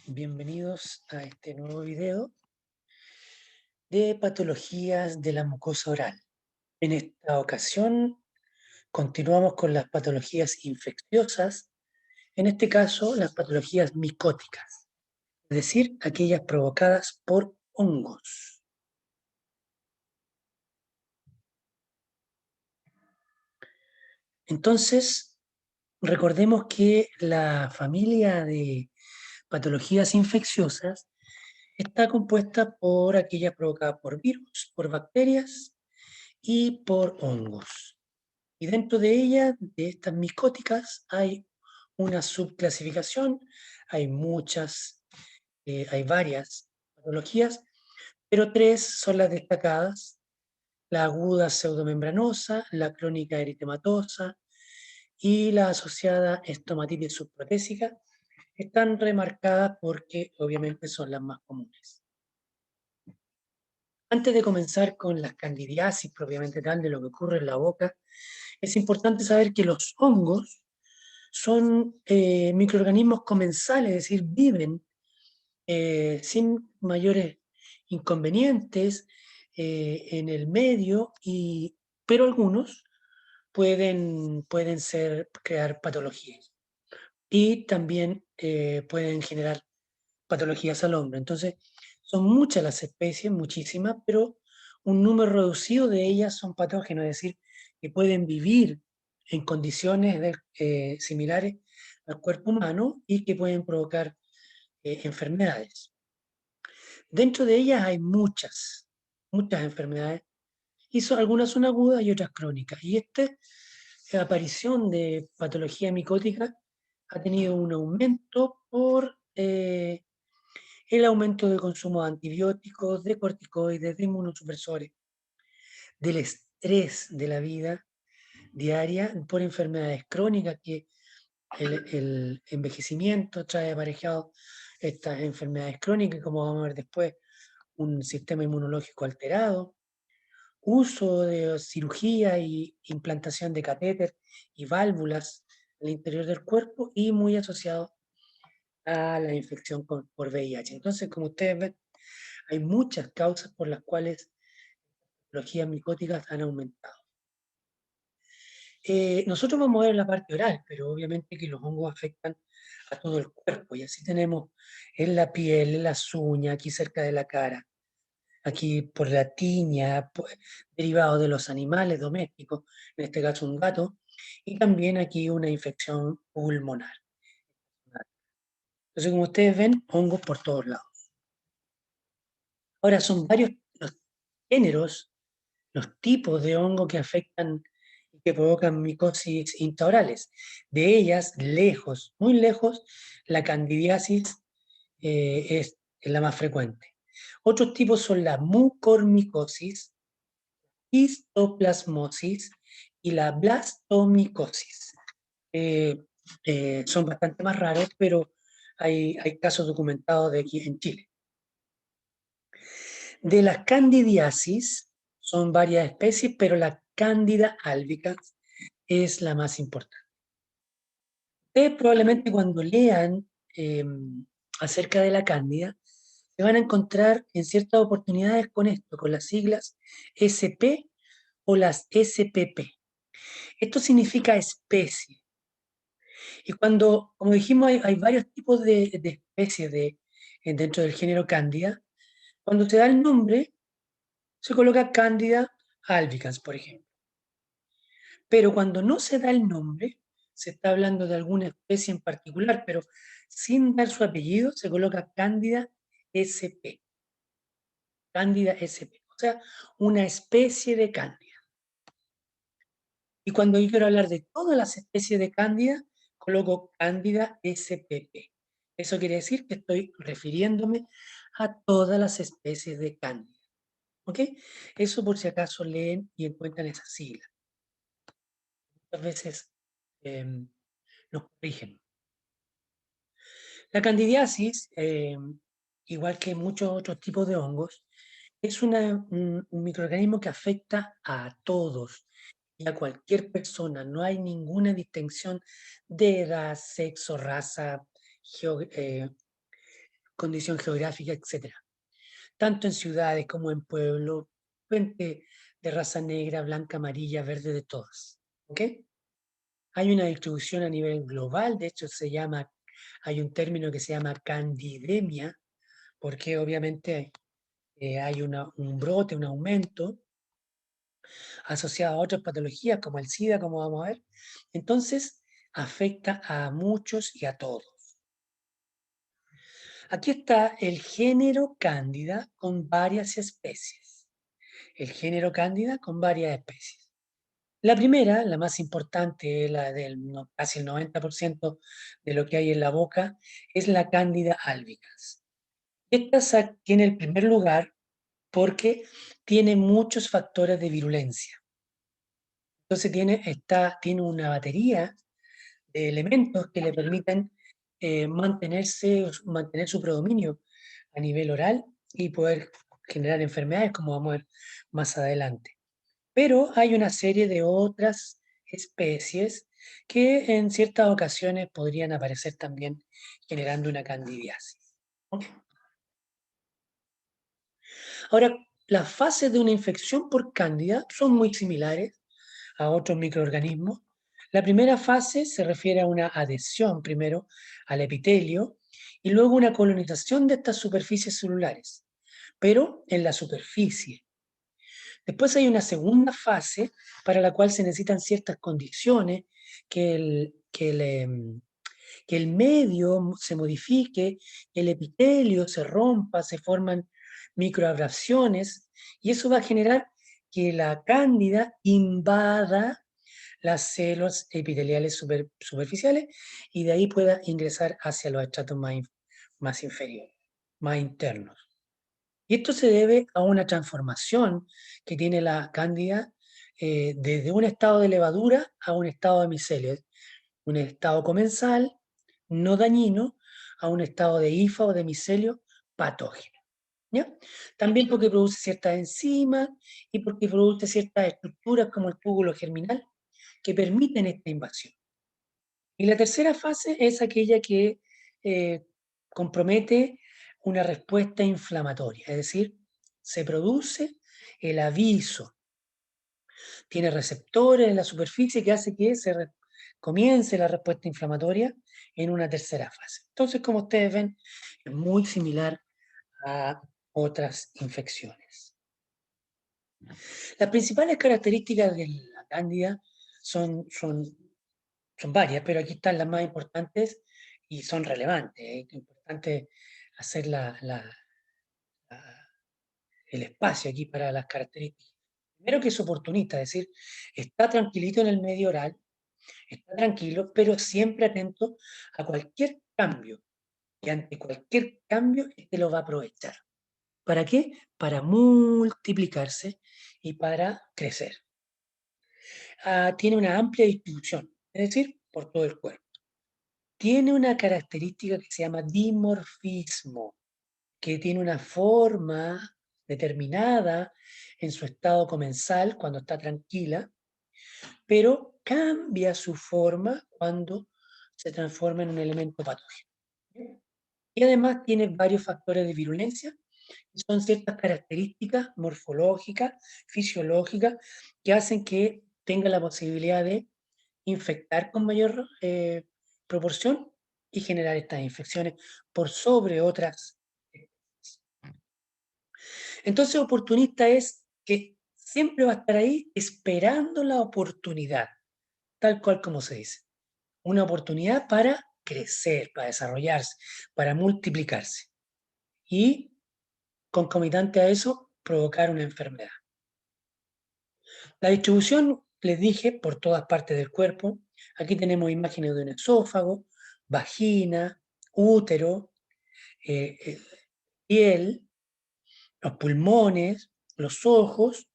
Bienvenidos a este nuevo video de patologías de la mucosa oral. En esta ocasión continuamos con las patologías infecciosas, en este caso las patologías micóticas, es decir, aquellas provocadas por hongos. Entonces, recordemos que la familia de patologías infecciosas está compuesta por aquellas provocadas por virus, por bacterias y por hongos. Y dentro de ellas, de estas micóticas, hay una subclasificación, hay muchas, hay varias patologías, pero tres son las destacadas: la aguda pseudomembranosa, la crónica eritematosa y la asociada estomatitis subprotésica. Están remarcadas porque obviamente son las más comunes. Antes de comenzar con las candidiasis propiamente tal, de lo que ocurre en la boca, es importante saber que los hongos son microorganismos comensales, es decir, viven sin mayores inconvenientes en el medio, pero algunos pueden crear patologías y también pueden generar patologías al hombre. Entonces, son muchas las especies, muchísimas, pero un número reducido de ellas son patógenos, es decir, que pueden vivir en condiciones similares al cuerpo humano y que pueden provocar enfermedades. Dentro de ellas hay muchas enfermedades, y algunas son agudas y otras crónicas. Y la aparición de patología micótica ha tenido un aumento por el aumento de consumo de antibióticos, de corticoides, de inmunosupresores, del estrés de la vida diaria, por enfermedades crónicas, que el envejecimiento trae aparejado estas enfermedades crónicas, como vamos a ver después, un sistema inmunológico alterado, uso de cirugía y implantación de catéter y válvulas al interior del cuerpo, y muy asociado a la infección por VIH. Entonces, como ustedes ven, hay muchas causas por las cuales las patologías micóticas han aumentado. Nosotros vamos a ver la parte oral, pero obviamente que los hongos afectan a todo el cuerpo, y así tenemos en la piel, en las uñas, aquí cerca de la cara, aquí por la tiña, derivado de los animales domésticos, en este caso un gato, y también aquí una infección pulmonar. Entonces, como ustedes ven, hongos por todos lados. Ahora, son varios los géneros, los tipos de hongo que afectan y que provocan micosis intraorales. De ellas, lejos, muy lejos, la candidiasis es la más frecuente. Otros tipos son la mucormicosis, histoplasmosis y la blastomicosis. Eh, Son bastante más raros, pero hay casos documentados de aquí en Chile. De las candidiasis son varias especies, pero la Cándida albicans es la más importante. Ustedes probablemente cuando lean acerca de la cándida, se van a encontrar en ciertas oportunidades con esto, con las siglas SP o las SPP. Esto significa especie. Y cuando, como dijimos, hay varios tipos de especies dentro del género Cándida. Cuando se da el nombre, se coloca Cándida albicans, por ejemplo. Pero cuando no se da el nombre, se está hablando de alguna especie en particular, pero sin dar su apellido, se coloca Cándida sp. Cándida sp, o sea, una especie de Cándida. Y cuando yo quiero hablar de todas las especies de Cándida, coloco Cándida spp. Eso quiere decir que estoy refiriéndome a todas las especies de Cándida. ¿Ok? Eso por si acaso leen y encuentran esa sigla. Muchas veces nos corrigen. La candidiasis, igual que muchos otros tipos de hongos, es un microorganismo que afecta a todos y a cualquier persona. No hay ninguna distinción de edad, sexo, raza, condición geográfica, etc. Tanto en ciudades como en pueblos, gente de raza negra, blanca, amarilla, verde, de todas. ¿Ok? Hay una distribución a nivel global, de hecho hay un término que se llama candidemia, porque obviamente hay un brote, un aumento asociado a otras patologías como el SIDA, como vamos a ver. Entonces, afecta a muchos y a todos. Aquí está el género Cándida con varias especies. El género Cándida con varias especies. La primera, la más importante, la del casi el 90% de lo que hay en la boca, es la Cándida albicans. Esta tiene el primer lugar porque tiene muchos factores de virulencia. Entonces tiene una batería de elementos que le permiten mantener su predominio a nivel oral y poder generar enfermedades, como vamos a ver más adelante. Pero hay una serie de otras especies que en ciertas ocasiones podrían aparecer también generando una candidiasis. ¿Ok? Ahora, las fases de una infección por cándida son muy similares a otros microorganismos. La primera fase se refiere a una adhesión primero al epitelio y luego una colonización de estas superficies celulares, pero en la superficie. Después hay una segunda fase para la cual se necesitan ciertas condiciones, que el medio se modifique, el epitelio se rompa, se forman microabrasiones y eso va a generar que la cándida invada las células epiteliales superficiales y de ahí pueda ingresar hacia los estratos más inferiores, más internos. Y esto se debe a una transformación que tiene la cándida desde un estado de levadura a un estado de micelio, un estado comensal no dañino a un estado de hifa o de micelio patógeno. ¿Ya? También porque produce ciertas enzimas y porque produce ciertas estructuras como el túbulo germinal que permiten esta invasión. Y la tercera fase es aquella que compromete una respuesta inflamatoria, es decir, se produce el aviso, tiene receptores en la superficie que hace que comience la respuesta inflamatoria en una tercera fase. Entonces, como ustedes ven, es muy similar a otras infecciones. Las principales características de la cándida son varias, pero aquí están las más importantes y son relevantes. Es importante hacer el espacio aquí para las características. Primero que es oportunista, es decir, está tranquilito en el medio oral, está tranquilo, pero siempre atento a cualquier cambio. Y ante cualquier cambio, este lo va a aprovechar. ¿Para qué? Para multiplicarse y para crecer. Tiene una amplia distribución, es decir, por todo el cuerpo. Tiene una característica que se llama dimorfismo, que tiene una forma determinada en su estado comensal cuando está tranquila, pero cambia su forma cuando se transforma en un elemento patógeno. Y además tiene varios factores de virulencia, que son ciertas características morfológicas, fisiológicas, que hacen que tenga la posibilidad de infectar con mayor proporción y generar estas infecciones por sobre otras. Entonces, oportunista es que siempre va a estar ahí esperando la oportunidad, tal cual como se dice. Una oportunidad para crecer, para desarrollarse, para multiplicarse. Y concomitante a eso, provocar una enfermedad. La distribución, les dije, por todas partes del cuerpo. Aquí tenemos imágenes de un esófago, vagina, útero, piel, los pulmones, los ojos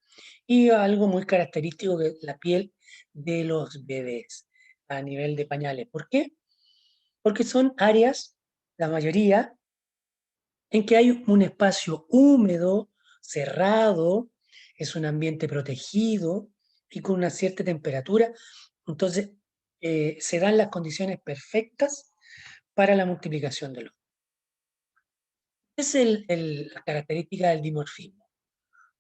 y algo muy característico de la piel de los bebés a nivel de pañales. ¿Por qué? Porque son áreas, la mayoría, en que hay un espacio húmedo, cerrado, es un ambiente protegido y con una cierta temperatura. Entonces, se dan las condiciones perfectas para la multiplicación de los. Es la característica del dimorfismo.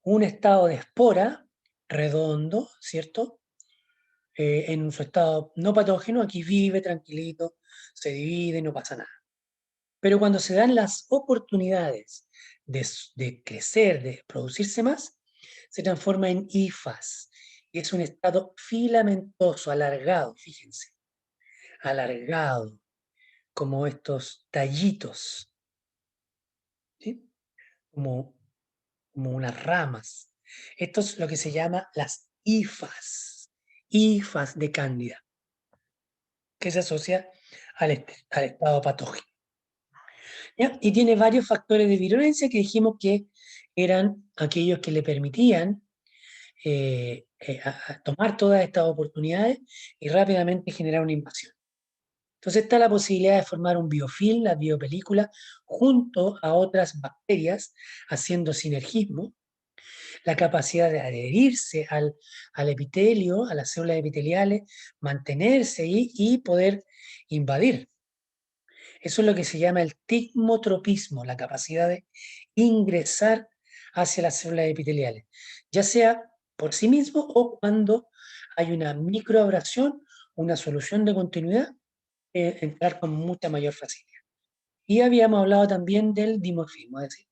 Un estado de espora redondo, ¿cierto? En su estado no patógeno, aquí vive tranquilito, se divide, no pasa nada. Pero cuando se dan las oportunidades de crecer, de producirse más, se transforma en hifas. Y es un estado filamentoso, alargado, fíjense, alargado, como estos tallitos, ¿sí? Como, como unas ramas. Esto es lo que se llama las hifas de cándida, que se asocia al estado patógeno. ¿Ya? Y tiene varios factores de virulencia que dijimos que eran aquellos que le permitían a tomar todas estas oportunidades y rápidamente generar una invasión. Entonces está la posibilidad de formar un biofilm, la biopelícula, junto a otras bacterias, haciendo sinergismo, la capacidad de adherirse al epitelio, a las células epiteliales, mantenerse ahí y poder invadir. Eso es lo que se llama el tigmotropismo, la capacidad de ingresar hacia las células epiteliales, ya sea por sí mismo o cuando hay una microabrasión, una solución de continuidad, entrar con mucha mayor facilidad. Y habíamos hablado también del dimorfismo, es decir,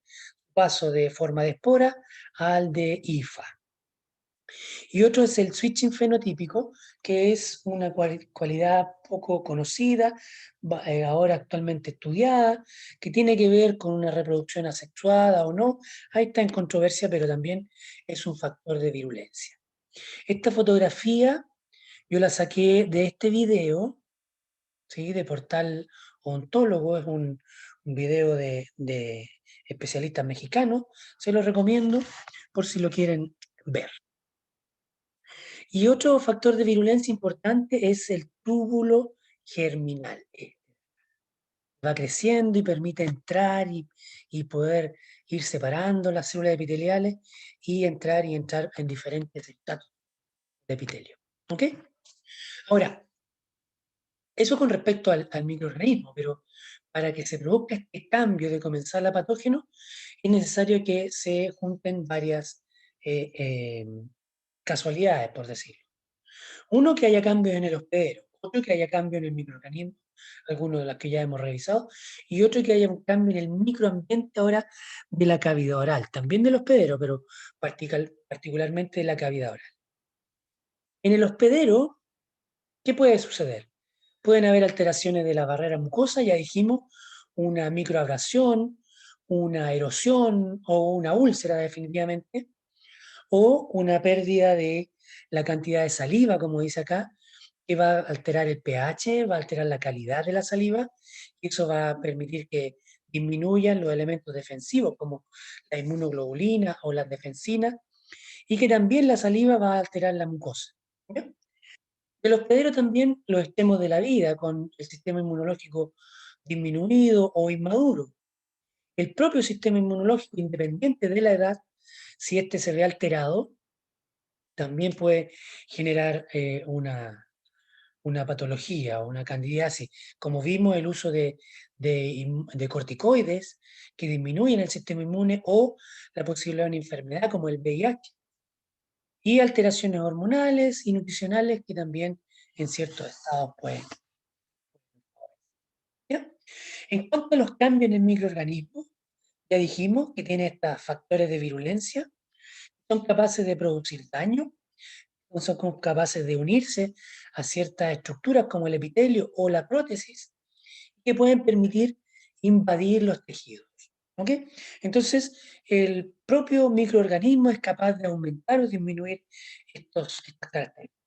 paso de forma de espora al de IFA. Y otro es el switching fenotípico, que es una cualidad poco conocida, ahora actualmente estudiada, que tiene que ver con una reproducción asexuada o no. Ahí está en controversia, pero también es un factor de virulencia. Esta fotografía yo la saqué de este video, ¿sí? De Portal Ontólogo, es un video de especialistas mexicanos. Se lo recomiendo por si lo quieren ver. Y otro factor de virulencia importante es el túbulo germinal. Va creciendo y permite entrar y poder ir separando las células epiteliales y entrar en diferentes estados de epitelio. ¿Ok? Ahora, eso con respecto al microorganismo, pero para que se produzca este cambio de comensal a patógeno, es necesario que se junten varias eh, eh, casualidades, por decirlo. Uno, que haya cambios en el hospedero, otro, que haya cambio en el microorganismo, algunos de los que ya hemos revisado, y otro, que haya un cambio en el microambiente ahora de la cavidad oral, también del hospedero, pero particularmente de la cavidad oral. En el hospedero, ¿qué puede suceder? Pueden haber alteraciones de la barrera mucosa, ya dijimos, una microabrasión, una erosión o una úlcera definitivamente, o una pérdida de la cantidad de saliva, como dice acá, que va a alterar el pH, va a alterar la calidad de la saliva, y eso va a permitir que disminuyan los elementos defensivos, como la inmunoglobulina o las defensinas, y que también la saliva va a alterar la mucosa. ¿Ya? El hospedero también los extremos de la vida, con el sistema inmunológico disminuido o inmaduro. El propio sistema inmunológico, independiente de la edad, si éste se ve alterado, también puede generar una patología o una candidiasis. Como vimos, el uso de corticoides que disminuyen el sistema inmune o la posibilidad de una enfermedad como el VIH. Y alteraciones hormonales y nutricionales que también en ciertos estados pueden. ¿Ya? En cuanto a los cambios en el microorganismo, ya dijimos que tiene estos factores de virulencia, son capaces de producir daño, son capaces de unirse a ciertas estructuras como el epitelio o la prótesis, que pueden permitir invadir los tejidos. ¿Ok? Entonces, el propio microorganismo es capaz de aumentar o disminuir estas características.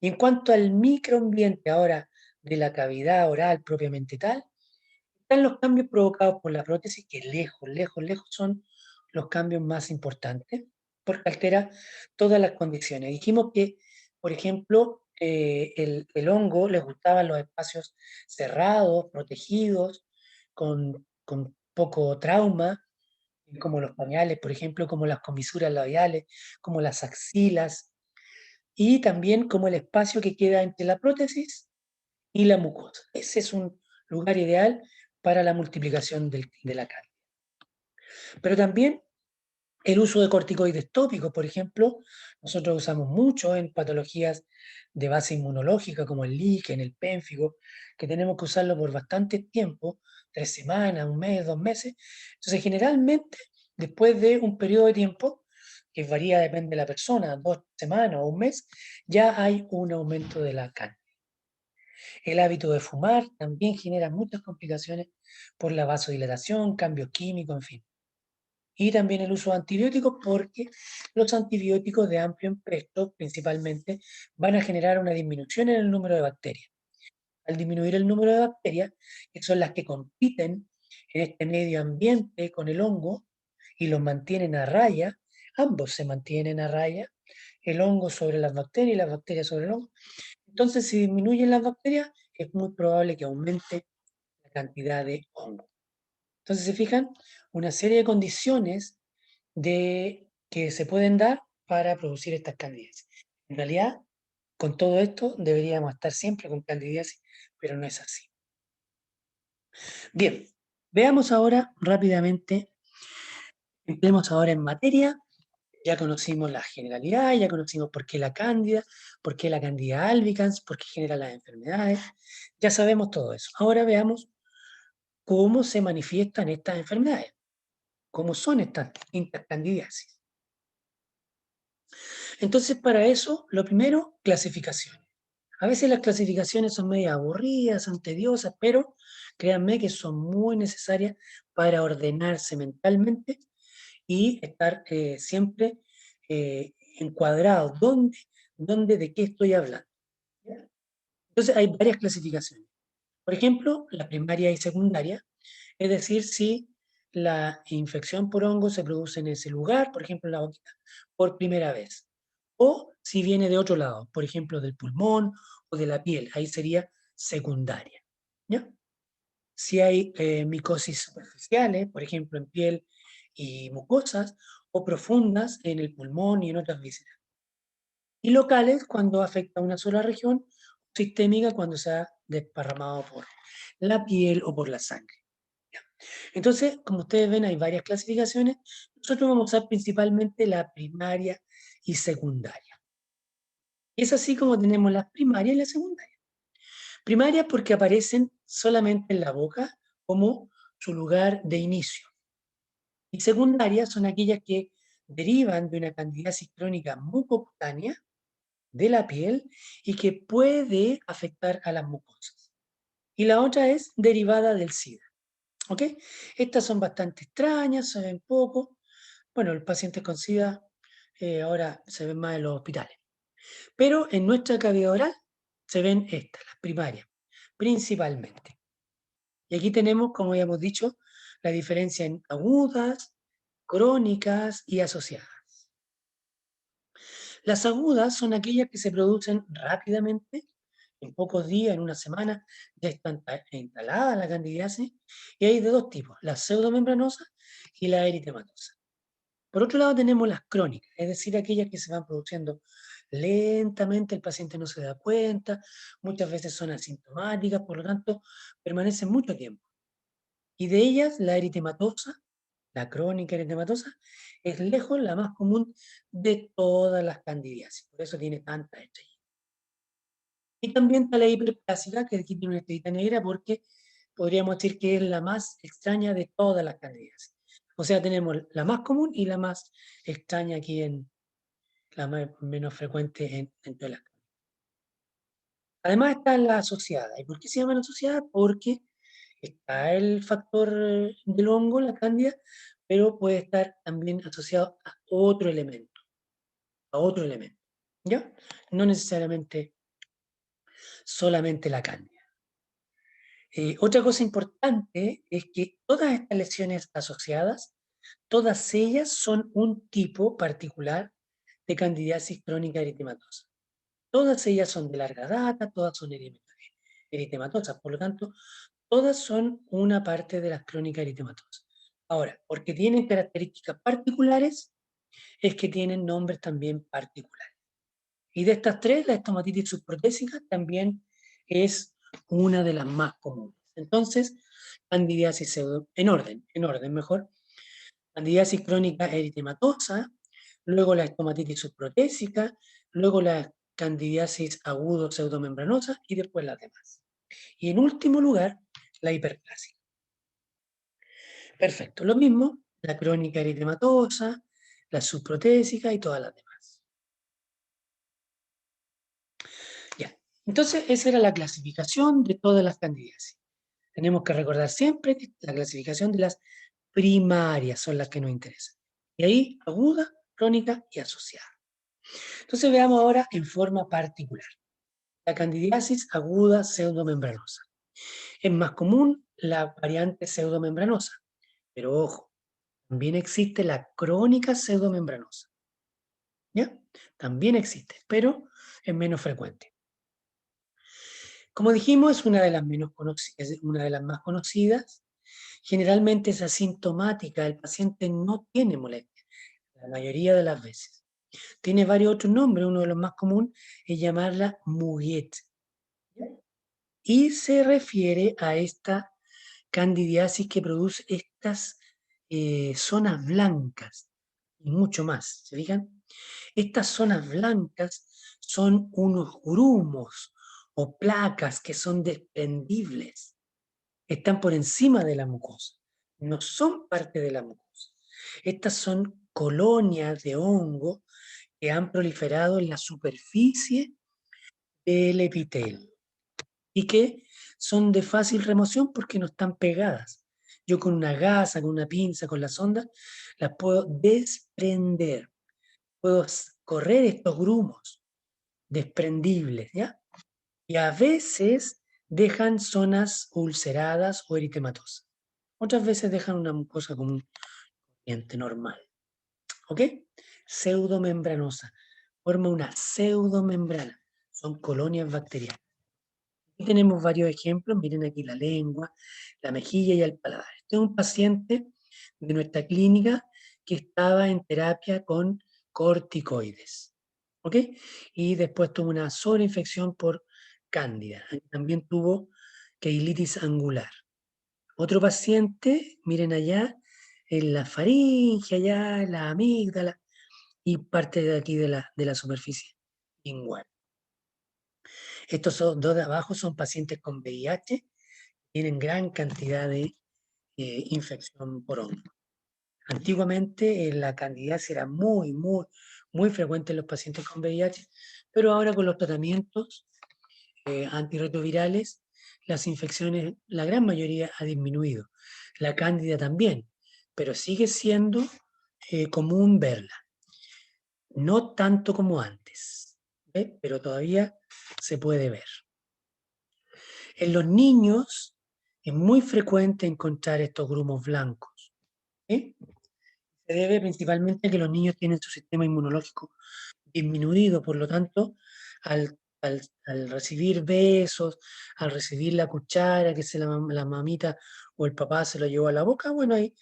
Y en cuanto al microambiente ahora de la cavidad oral propiamente tal, están los cambios provocados por la prótesis, que lejos, lejos, lejos son los cambios más importantes, porque altera todas las condiciones. Dijimos que, por ejemplo, el hongo les gustaban los espacios cerrados, protegidos, con poco trauma, como los pañales, por ejemplo, como las comisuras labiales, como las axilas, y también como el espacio que queda entre la prótesis y la mucosa. Ese es un lugar ideal para la multiplicación de la carne. Pero también el uso de corticoides tópicos, por ejemplo, nosotros usamos mucho en patologías de base inmunológica como el líquen, el pénfigo, que tenemos que usarlo por bastante tiempo, 3 semanas, un mes, 2 meses. Entonces, generalmente, después de un periodo de tiempo, que varía, depende de la persona, 2 semanas o un mes, ya hay un aumento de la carne. El hábito de fumar también genera muchas complicaciones por la vasodilatación, cambios químicos, en fin. Y también el uso de antibióticos porque los antibióticos de amplio espectro principalmente van a generar una disminución en el número de bacterias. Al disminuir el número de bacterias, que son las que compiten en este medio ambiente con el hongo y los mantienen a raya, ambos se mantienen a raya, el hongo sobre las bacterias y las bacterias sobre el hongo. Entonces, si disminuyen las bacterias, es muy probable que aumente la cantidad de hongo. Entonces, se fijan, una serie de condiciones que se pueden dar para producir estas candidiasis. En realidad, con todo esto deberíamos estar siempre con candidiasis, pero no es así. Bien, veamos ahora rápidamente, entremos ahora en materia. Ya conocimos la generalidad, ya conocimos por qué la cándida, por qué la candida albicans, por qué genera las enfermedades. Ya sabemos todo eso. Ahora veamos cómo se manifiestan estas enfermedades, cómo son estas candidiasis. Entonces, para eso, lo primero, clasificaciones. A veces las clasificaciones son medio aburridas, son tediosas, pero créanme que son muy necesarias para ordenarse mentalmente y estar siempre encuadrados. ¿Dónde, de qué estoy hablando? ¿Ya? Entonces, hay varias clasificaciones. Por ejemplo, la primaria y secundaria, es decir, si la infección por hongo se produce en ese lugar, por ejemplo, en la boquita, por primera vez, o si viene de otro lado, por ejemplo, del pulmón o de la piel, ahí sería secundaria. ¿Ya? Si hay micosis superficiales, por ejemplo, en piel y mucosas, o profundas en el pulmón y en otras vísceras. Y locales cuando afecta a una sola región, sistémica cuando se ha desparramado por la piel o por la sangre. Entonces, como ustedes ven, hay varias clasificaciones. Nosotros vamos a usar principalmente la primaria y secundaria. Es así como tenemos las primarias y las secundarias. Primarias porque aparecen solamente en la boca como su lugar de inicio. Y secundarias son aquellas que derivan de una candidiasis crónica mucocutánea de la piel y que puede afectar a las mucosas. Y la otra es derivada del SIDA. ¿Ok? Estas son bastante extrañas, se ven poco. Bueno, el paciente con SIDA ahora se ven más en los hospitales. Pero en nuestra cavidad oral se ven estas, las primarias, principalmente. Y aquí tenemos, como habíamos dicho, la diferencia en agudas, crónicas y asociadas. Las agudas son aquellas que se producen rápidamente, en pocos días, en una semana, ya está instalada la candidiasis, y hay de dos tipos, la pseudomembranosa y la eritematosa. Por otro lado tenemos las crónicas, es decir, aquellas que se van produciendo lentamente, el paciente no se da cuenta, muchas veces son asintomáticas, por lo tanto, permanecen mucho tiempo. Y de ellas, la eritematosa, la crónica eritematosa, es lejos la más común de todas las candidiasis, por eso tiene tantas estrellas. Y también está la hiperplásica, que aquí tiene una estrellita negra porque podríamos decir que es la más extraña de todas las candidiasis. O sea, tenemos la más común y la más extraña aquí menos frecuente en todas las. Además está la asociada. ¿Y por qué se llama la asociada? Porque está el factor del hongo, la cándida, pero puede estar también asociado a otro elemento, ¿ya? No necesariamente solamente la cándida. Otra cosa importante es que todas estas lesiones asociadas, todas ellas son un tipo particular de candidiasis crónica eritematosa. Todas ellas son de larga data, todas son eritematosas, por lo tanto, todas son una parte de las crónicas eritematosas. Ahora, porque tienen características particulares, es que tienen nombres también particulares. Y de estas tres, la estomatitis subprotésica también es una de las más comunes. Entonces, candidiasis en orden mejor. candidiasis crónica eritematosa, luego la estomatitis subprotésica, luego la candidiasis agudo pseudomembranosa y después las demás. Y en último lugar, la hiperplásica. Perfecto, lo mismo, la crónica eritematosa, la subprotésica y todas las demás. Ya, entonces esa era la clasificación de todas las candidiasis. Tenemos que recordar siempre que la clasificación de las primarias son las que nos interesan. Y ahí, aguda, crónica y asociada. Entonces veamos ahora en forma particular. La candidiasis aguda pseudomembranosa. Es más común la variante pseudomembranosa, pero ojo, también existe la crónica pseudomembranosa. ¿Ya? También existe, pero es menos frecuente. Como dijimos, es una de las menos conocidas, es una de las más conocidas. Generalmente es asintomática, el paciente no tiene molestia, la mayoría de las veces. Tiene varios otros nombres, uno de los más comunes es llamarla Muguet. Y se refiere a esta candidiasis que produce estas zonas blancas y mucho más. ¿Se fijan? Estas zonas blancas son unos grumos o placas que son desprendibles. Están por encima de la mucosa. No son parte de la mucosa. Estas son colonias de hongo que han proliferado en la superficie del epitelio y que son de fácil remoción porque no están pegadas. Yo con una gasa, con una pinza, con la sonda, las puedo desprender. Puedo correr estos grumos desprendibles, ¿ya? Y a veces dejan zonas ulceradas o eritematosas. Otras veces dejan una mucosa común corriente normal. ¿Ok? Pseudomembranosa. Forma una pseudomembrana. Son colonias bacterianas. Aquí tenemos varios ejemplos. Miren aquí la lengua, la mejilla y el paladar. Este es un paciente de nuestra clínica que estaba en terapia con corticoides. ¿Ok? Y después tuvo una sobreinfección por cándida. También tuvo queilitis angular. Otro paciente, miren allá, en la faringe, allá, en la amígdala y parte de aquí de la superficie lingual. Estos dos de abajo son pacientes con VIH, tienen gran cantidad de infección por hongo. Antiguamente la candidiasis era muy frecuente en los pacientes con VIH, pero ahora con los tratamientos antirretrovirales, las infecciones, la gran mayoría ha disminuido. La cándida también, pero sigue siendo común verla. No tanto como antes, ¿ve? Pero todavía se puede ver. En los niños es muy frecuente encontrar estos grumos blancos. ¿Sí? Se debe principalmente a que los niños tienen su sistema inmunológico disminuido, por lo tanto, al recibir besos, al recibir la cuchara que la mamita o el papá se lo llevó a la boca, bueno, ahí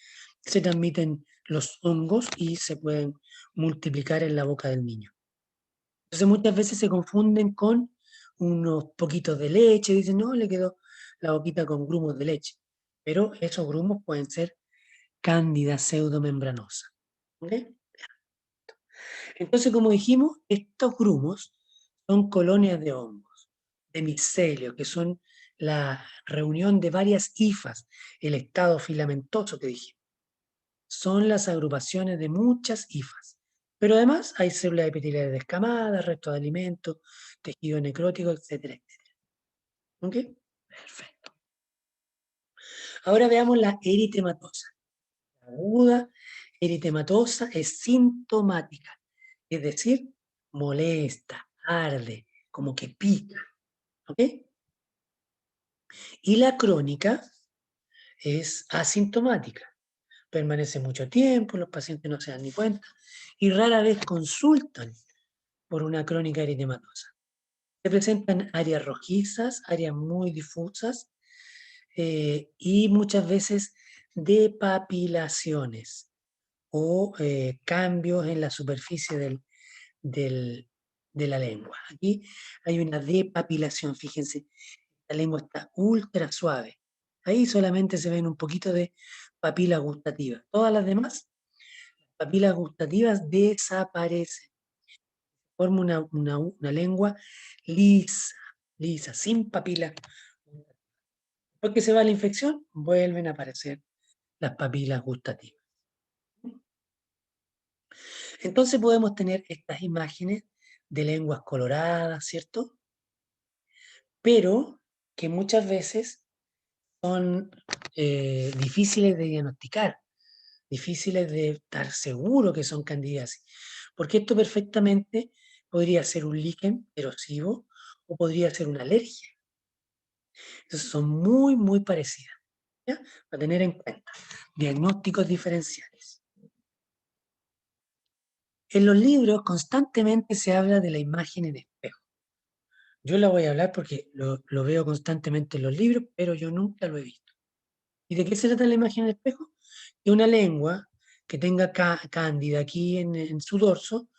se transmiten los hongos y se pueden multiplicar en la boca del niño. Entonces muchas veces se confunden con unos poquitos de leche, dicen, no, le quedó la boquita con grumos de leche, pero esos grumos pueden ser cándida pseudomembranosa. ¿Ok? Entonces, como dijimos, estos grumos son colonias de hongos, de micelio, que son la reunión de varias hifas, el estado filamentoso que dijimos. Son las agrupaciones de muchas hifas. Pero además hay células epiteliales descamadas, restos de alimentos, tejido necrótico, etcétera, etcétera. ¿Ok? Perfecto. Ahora veamos la eritematosa. La aguda eritematosa es sintomática, es decir, molesta, arde, como que pica. ¿Ok? Y la crónica es asintomática. Permanece mucho tiempo, los pacientes no se dan ni cuenta y rara vez consultan por una crónica eritematosa. Se presentan áreas rojizas, áreas muy difusas y muchas veces depapilaciones o cambios en la superficie de la lengua. Aquí hay una depapilación, fíjense, la lengua está ultra suave. Ahí solamente se ven un poquito de papila gustativa. Todas las demás papilas gustativas desaparecen. Forma una lengua lisa, lisa, sin papilas. Después que se va la infección, vuelven a aparecer las papilas gustativas. Entonces podemos tener estas imágenes de lenguas coloradas, ¿cierto? Pero que muchas veces son difíciles de diagnosticar, difíciles de estar seguro que son candidiasis, porque esto perfectamente podría ser un líquen erosivo o podría ser una alergia. Entonces son muy, muy parecidas, ¿ya? Para tener en cuenta. Diagnósticos diferenciales. En los libros constantemente se habla de la imagen en espejo. Yo la voy a hablar porque lo veo constantemente en los libros, pero yo nunca lo he visto. ¿Y de qué se trata la imagen en espejo? De una lengua que tenga cándida aquí en su dorso,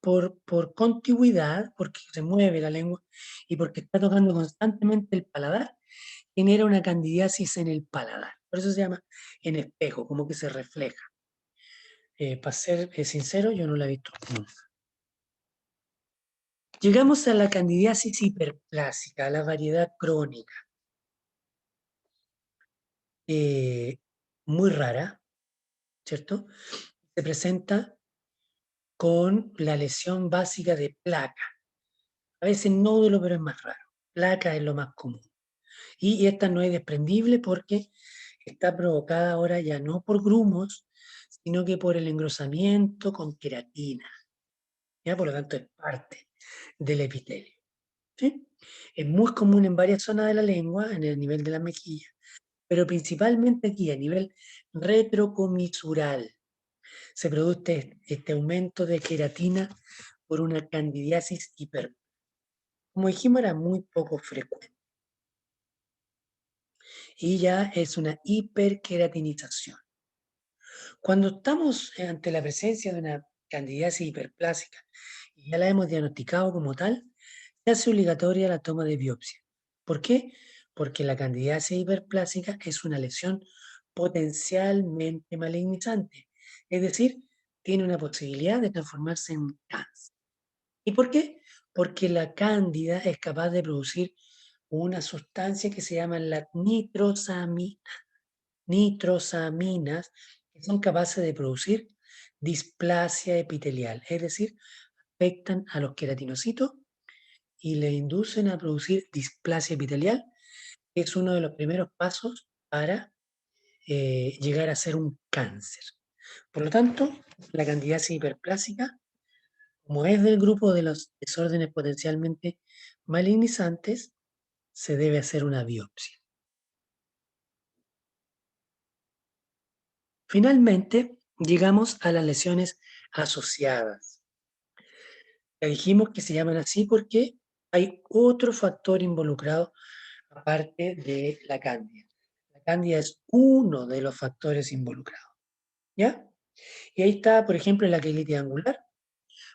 por contigüidad, porque se mueve la lengua y porque está tocando constantemente el paladar, genera una candidiasis en el paladar. Por eso se llama en espejo, como que se refleja. Para ser sincero, yo no la he visto nunca. Llegamos a la candidiasis hiperplásica, a la variedad crónica. Muy rara, ¿cierto? Se presenta con la lesión básica de placa. A veces nódulo, pero es más raro. Placa es lo más común. Y esta no es desprendible porque está provocada ahora ya no por grumos, sino que por el engrosamiento con queratina. ¿Ya? Por lo tanto, es parte del epitelio. ¿Sí? Es muy común en varias zonas de la lengua, en el nivel de la mejilla, pero principalmente aquí a nivel retrocomisural. Se produce este aumento de queratina por una candidiasis hiper. Como dijimos, era muy poco frecuente. Y ya es una hiperqueratinización. Cuando estamos ante la presencia de una candidiasis hiperplásica y ya la hemos diagnosticado como tal, se hace obligatoria la toma de biopsia. ¿Por qué? Porque la candidiasis hiperplásica es una lesión potencialmente malignizante, es decir, tiene una posibilidad de transformarse en cáncer. ¿Y por qué? Porque la cándida es capaz de producir una sustancia que se llama la nitrosaminas, que son capaces de producir displasia epitelial, es decir, afectan a los queratinocitos y le inducen a producir displasia epitelial, que es uno de los primeros pasos para llegar a ser un cáncer. Por lo tanto, la candidiasis hiperplásica, como es del grupo de los desórdenes potencialmente malignizantes, se debe hacer una biopsia. Finalmente, llegamos a las lesiones asociadas. Ya dijimos que se llaman así porque hay otro factor involucrado aparte de la cándida. La cándida es uno de los factores involucrados, ¿ya? Y ahí está, por ejemplo, la quelitis angular.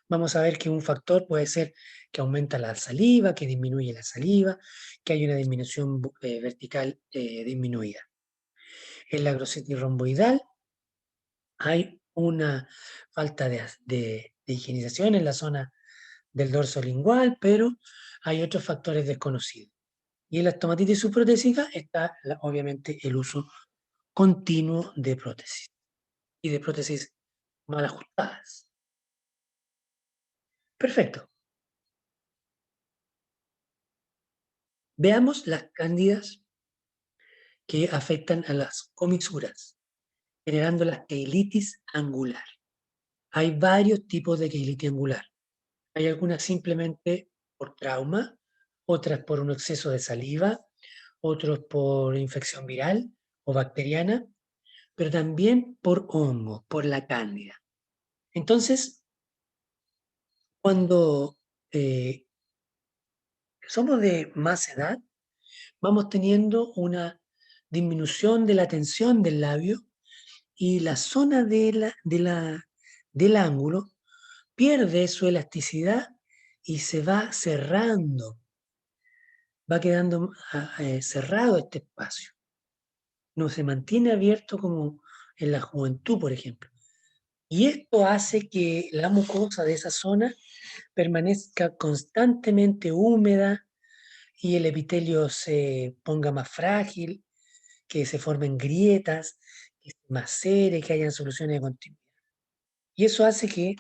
Vamos a ver que un factor puede ser que aumenta la saliva, que disminuye la saliva, que hay una disminución vertical disminuida. En la grositis romboidal hay una falta de higienización en la zona del dorso lingual, pero hay otros factores desconocidos. Y en la estomatitis subprotésica está, obviamente, el uso continuo de prótesis y de prótesis mal ajustadas. Perfecto. Veamos las cándidas que afectan a las comisuras, generando la queilitis angular. Hay varios tipos de queilitis angular. Hay algunas simplemente por trauma, otras por un exceso de saliva, otros por infección viral o bacteriana, pero también por hongo, por la cándida. Entonces, cuando eh, somos de más edad, vamos teniendo una disminución de la tensión del labio y la zona del ángulo pierde su elasticidad y se va cerrando, va quedando cerrado este espacio. No se mantiene abierto como en la juventud, por ejemplo. Y esto hace que la mucosa de esa zona permanezca constantemente húmeda y el epitelio se ponga más frágil, que se formen grietas, que se macere, que hayan soluciones de continuidad. Y eso hace que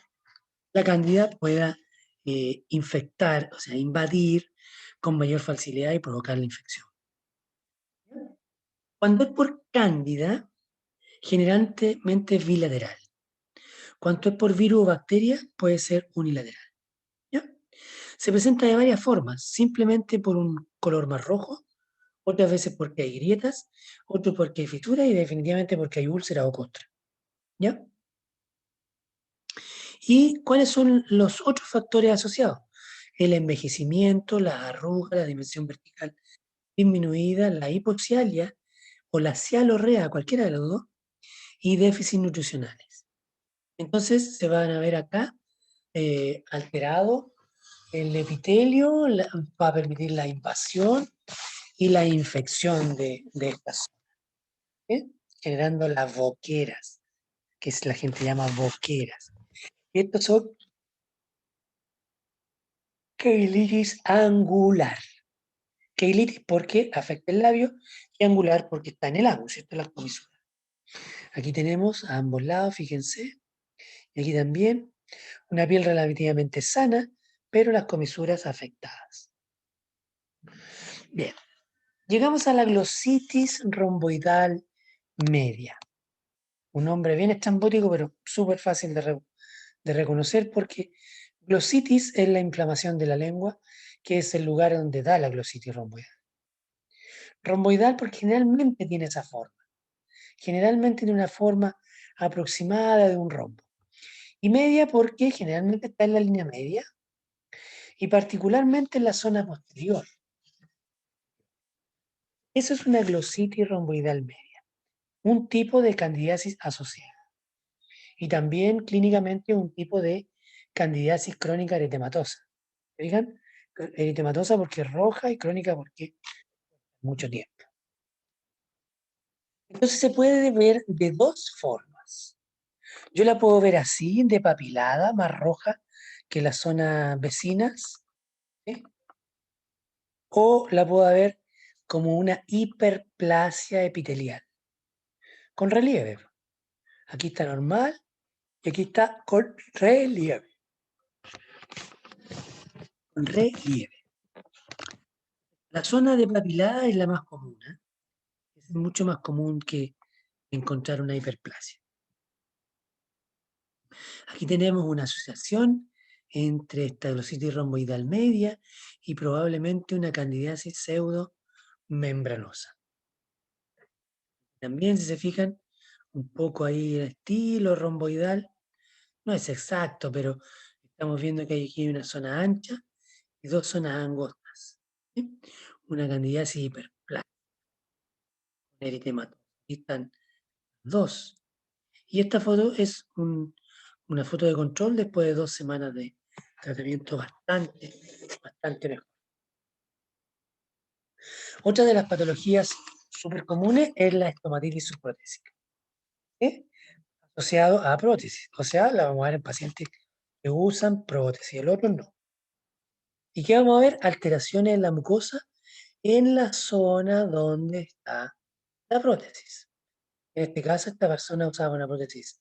la cándida pueda infectar, o sea, invadir con mayor facilidad y provocar la infección. Cuando es por cándida, generalmente es bilateral. Cuando es por virus o bacteria, puede ser unilateral. ¿Ya? Se presenta de varias formas, simplemente por un color más rojo, otras veces porque hay grietas, otras porque hay fisuras y definitivamente porque hay úlcera o costra. ¿Ya? ¿Y cuáles son los otros factores asociados? El envejecimiento, las arrugas, la dimensión vertical disminuida, la hipoxialia o la cialorrea, cualquiera de los dos, y déficits nutricionales. Entonces se van a ver acá alterado el epitelio, va a permitir la invasión y la infección de estas zonas, ¿eh? Generando las boqueras, que es, la gente llama boqueras. Y estos son queilitis angular. Queilitis porque afecta el labio y angular porque está en el ángulo, ¿cierto? La comisura. Aquí tenemos a ambos lados, fíjense. Y aquí también una piel relativamente sana, pero las comisuras afectadas. Bien, llegamos a la glositis romboidal media. Un nombre bien estrambótico, pero súper fácil de reconocer porque glositis es la inflamación de la lengua, que es el lugar donde da la glositis romboidal. Romboidal porque generalmente tiene esa forma. Generalmente tiene una forma aproximada de un rombo. Y media porque generalmente está en la línea media y particularmente en la zona posterior. Eso es una glositis romboidal media, un tipo de candidiasis asociada. Y también clínicamente un tipo de candidiasis crónica eritematosa. ¿Fijan? Eritematosa porque es roja y crónica porque mucho tiempo. Entonces se puede ver de dos formas. Yo la puedo ver así, depapilada, más roja que las zonas vecinas, ¿sí? O la puedo ver como una hiperplasia epitelial, con relieve. Aquí está normal y aquí está con relieve. Con relieve. La zona depapilada es la más común, ¿eh? Es mucho más común que encontrar una hiperplasia. Aquí tenemos una asociación entre esta glositis romboidal media y probablemente una candidiasis pseudo membranosa. También, si se fijan, un poco ahí el estilo romboidal, no es exacto, pero estamos viendo que hay aquí una zona ancha y dos zonas angostas, ¿sí? Una candidiasis hiperplasia, un eritematoso. Aquí están dos. Y esta foto es una foto de control después de 2 semanas de tratamiento bastante mejor. Otra de las patologías súper comunes es la estomatitis subprotésica, ¿sí? Asociado a prótesis. O sea, la vamos a ver en pacientes que usan prótesis, el otro no. ¿Y qué vamos a ver? Alteraciones en la mucosa en la zona donde está la prótesis. En este caso, esta persona usaba una prótesis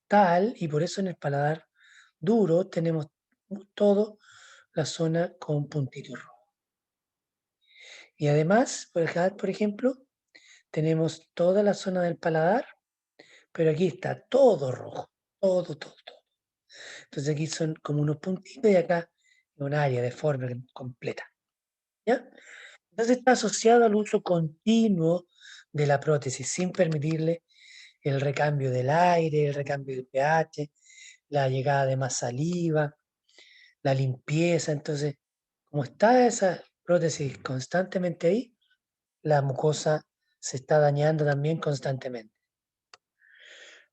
tal y por eso en el paladar duro tenemos toda la zona con puntitos rojos. Y además, por ejemplo, tenemos toda la zona del paladar, pero aquí está todo rojo, todo. Entonces aquí son como unos puntitos y acá un área deforme completa. ¿Ya? Entonces está asociado al uso continuo de la prótesis sin permitirle el recambio del aire, el recambio del pH, la llegada de más saliva, la limpieza. Entonces, como está esa prótesis constantemente ahí, la mucosa se está dañando también constantemente.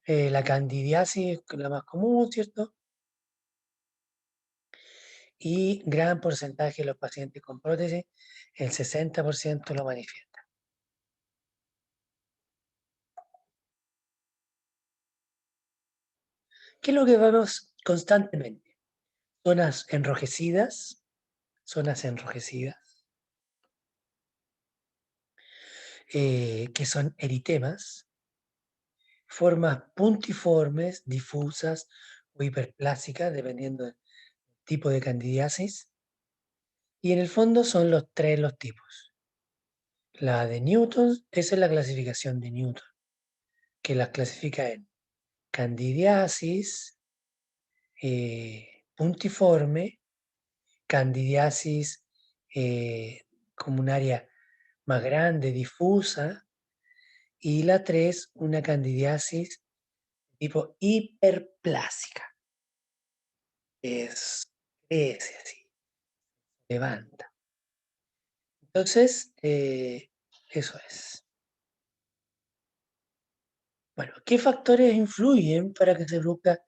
La candidiasis es la más común, ¿cierto? Y gran porcentaje de los pacientes con prótesis, el 60% lo manifiesta. ¿Qué es lo que vemos constantemente? Zonas enrojecidas, que son eritemas, formas puntiformes, difusas o hiperplásicas, dependiendo del tipo de candidiasis. Y en el fondo son los tipos. La de Newton, esa es la clasificación de Newton, que las clasifica en candidiasis, puntiforme, candidiasis como un área más grande, difusa, y la 3 una candidiasis tipo hiperplásica, es, crece así, levanta. Entonces, eso es. Bueno, ¿qué factores influyen para que se produzca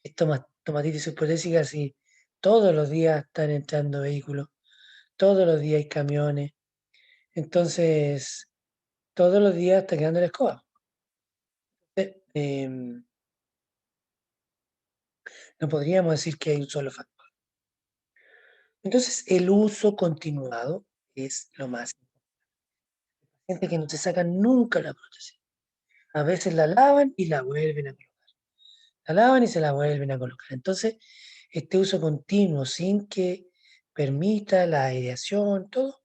estomatitis hipotésica si todos los días están entrando vehículos, todos los días hay camiones? Entonces, todos los días está quedando la escoba. Em, no podríamos decir que hay un solo factor. Entonces, el uso continuado es lo más importante. Gente que no se sacan nunca la prótesis. A veces la lavan y la vuelven a colocar. La lavan y se la vuelven a colocar. Entonces, este uso continuo sin que permita la aireación, todo,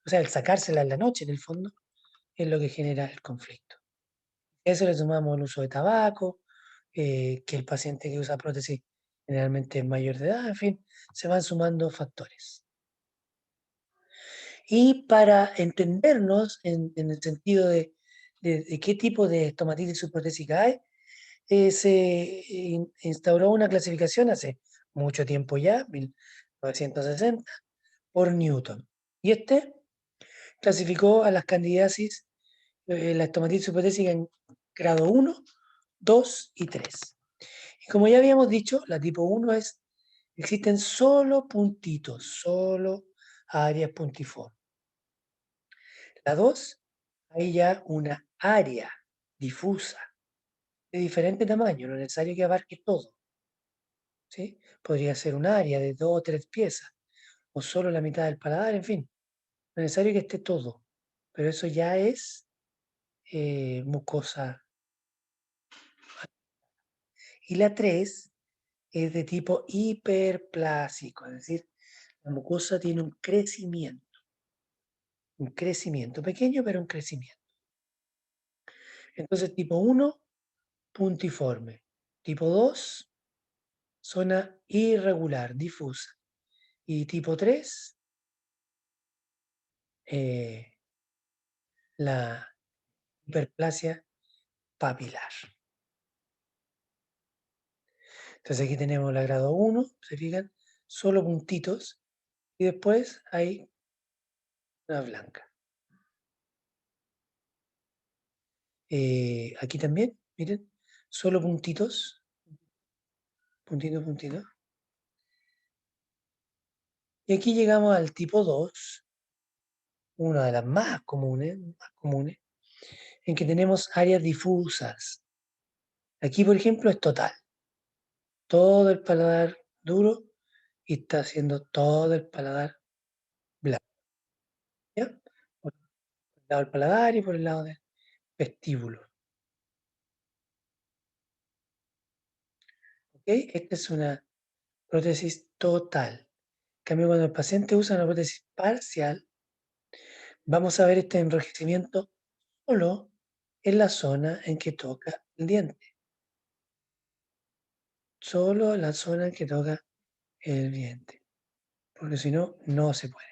o sea, el sacársela en la noche, en el fondo, es lo que genera el conflicto. A eso le sumamos el uso de tabaco, que el paciente que usa prótesis generalmente es mayor de edad, en fin, se van sumando factores. Y para entendernos en el sentido de qué tipo de estomatitis subprotésica hay, se instauró una clasificación hace mucho tiempo ya, 1960, por Newton. Y este clasificó a las candidiasis, la estomatitis subprotésica en grado 1, 2 y 3. Y como ya habíamos dicho, la tipo 1 es, existen solo puntitos, solo áreas puntiformes. La 2, hay ya una área difusa de diferente tamaño, no es necesario que abarque todo, ¿sí? Podría ser un área de 2 o 3 piezas, o solo la mitad del paladar, en fin, no es necesario que esté todo, pero eso ya es mucosa. Y la 3 es de tipo hiperplásico, es decir, la mucosa tiene un crecimiento pequeño, pero un crecimiento. Entonces, tipo 1, puntiforme. Tipo 2, zona irregular, difusa. Y tipo 3, la hiperplasia papilar. Entonces aquí tenemos la grado 1, se fijan, solo puntitos, y después hay una blanca. Aquí también, miren, solo puntitos, puntito, puntito. Y aquí llegamos al tipo 2, una de las más comunes, en que tenemos áreas difusas. Aquí, por ejemplo, es total. Todo el paladar duro y está haciendo todo el paladar blanco. ¿Ya? Por el lado del paladar y por el lado del vestíbulo. ¿Ok? Esta es una prótesis total. En cambio, cuando el paciente usa una prótesis parcial, vamos a ver este enrojecimiento solo en la zona en que toca el diente. Solo en la zona en que toca el diente. Porque si no, no se puede.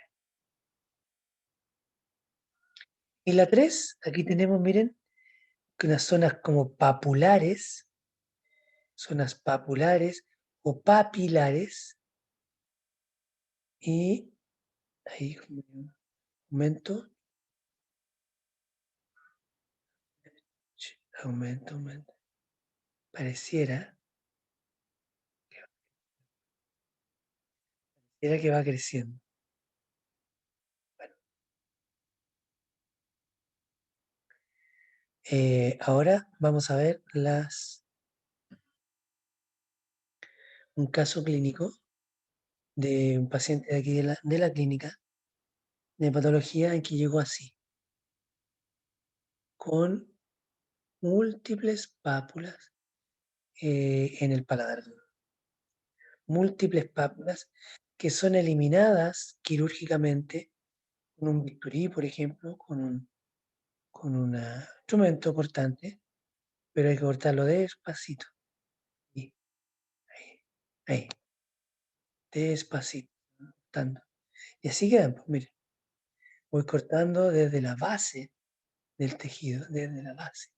Y la 3, aquí tenemos, miren, que unas zonas papulares o papilares, y ahí aumento, aumento, pareciera, pareciera que va creciendo. Bueno, ahora vamos a ver un caso clínico de un paciente de aquí de la clínica de patología en que llegó así, con múltiples pápulas en el paladar, múltiples pápulas que son eliminadas quirúrgicamente con un bisturí, por ejemplo, con un instrumento cortante, pero hay que cortarlo despacito. Y ahí, ahí, despacito, cortando. Y así quedan, pues mire, voy cortando desde la base del tejido, desde la base.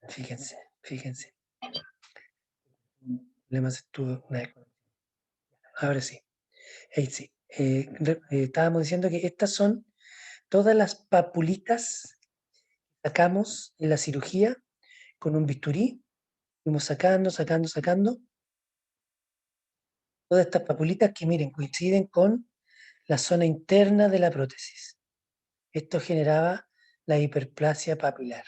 Fíjense, fíjense. Problemas estuvo una vez. Ahora sí, ahí sí. Estábamos diciendo que estas son todas las papulitas que sacamos en la cirugía con un bisturí. Fuimos sacando, sacando, sacando. Todas estas papulitas que, miren, coinciden con la zona interna de la prótesis. Esto generaba la hiperplasia papilar.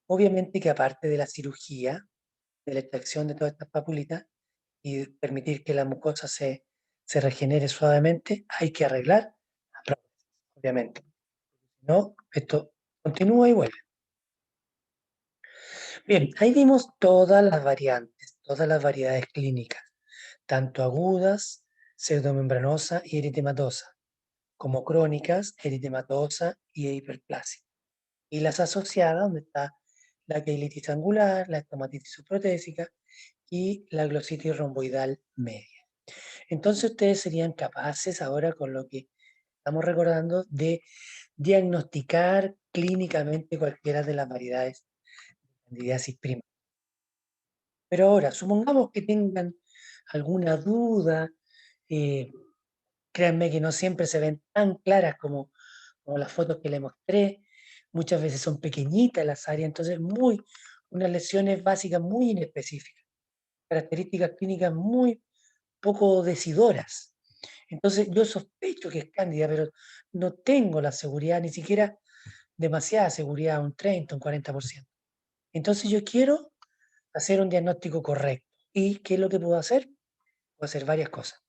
Obviamente que aparte de la cirugía, de la extracción de todas estas papulitas y permitir que la mucosa se regenere suavemente, hay que arreglar la prótesis, obviamente. Si no, esto continúa y vuelve. Bien, ahí vimos todas las variantes, todas las variedades clínicas, tanto agudas, pseudomembranosa y eritematosa, como crónicas, eritematosa y hiperplasia. Y las asociadas, donde está la queilitis angular, la estomatitis subprotésica y la glositis romboidal media. Entonces ustedes serían capaces ahora con lo que estamos recordando de diagnosticar clínicamente cualquiera de las variedades de candidiasis prima. Pero ahora, supongamos que tengan alguna duda, eh, créanme que no siempre se ven tan claras como las fotos que les mostré, muchas veces son pequeñitas las áreas, entonces unas lesiones básicas muy inespecíficas, características clínicas muy poco decidoras. Entonces yo sospecho que es cándida, pero no tengo la seguridad, ni siquiera demasiada seguridad, un 30, un 40%. Entonces yo quiero hacer un diagnóstico correcto. ¿Y qué es lo que puedo hacer? Puedo hacer varias cosas.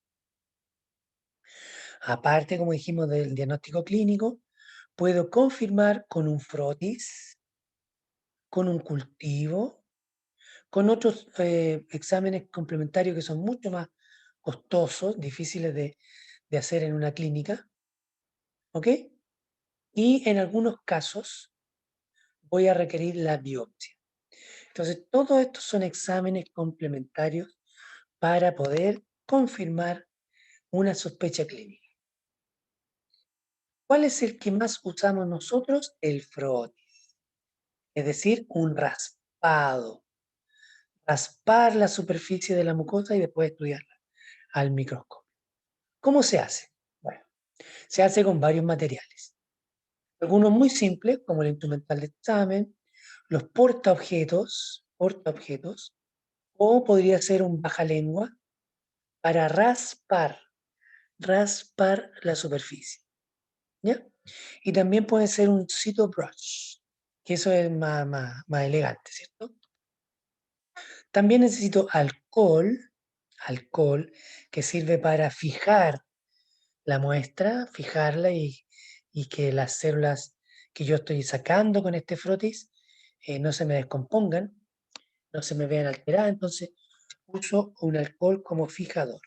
Aparte, como dijimos, del diagnóstico clínico, puedo confirmar con un frotis, con un cultivo, con otros exámenes complementarios que son mucho más costosos, difíciles de hacer en una clínica, ¿ok? Y en algunos casos voy a requerir la biopsia. Entonces, todos estos son exámenes complementarios para poder confirmar una sospecha clínica. ¿Cuál es el que más usamos nosotros? El frotis, es decir, un raspado. Raspar la superficie de la mucosa y después estudiarla al microscopio. ¿Cómo se hace? Bueno, se hace con varios materiales. Algunos muy simples, como el instrumental de examen, los portaobjetos, o podría ser un baja lengua para raspar la superficie. ¿Ya? Y también puede ser un Cito brush, que eso es más elegante, ¿cierto? También necesito alcohol que sirve para fijar la muestra, fijarla y que las células que yo estoy sacando con este frotis no se me descompongan, no se me vean alteradas, entonces uso un alcohol como fijador.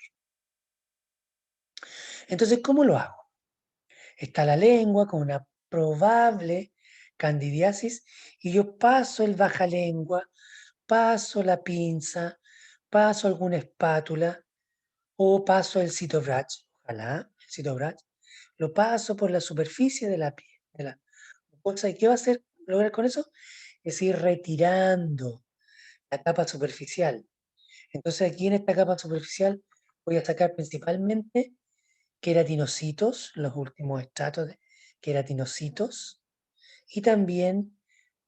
Entonces, ¿cómo lo hago? Está la lengua con una probable candidiasis y yo paso el bajalengua, paso la pinza, paso alguna espátula o paso el citobrach, ojalá el citobrach, lo paso por la superficie de la piel, de la mucosa. ¿Y qué va a hacer lograr con eso? Es ir retirando la capa superficial. Entonces aquí en esta capa superficial voy a sacar principalmente queratinocitos, los últimos estratos de queratinocitos, y también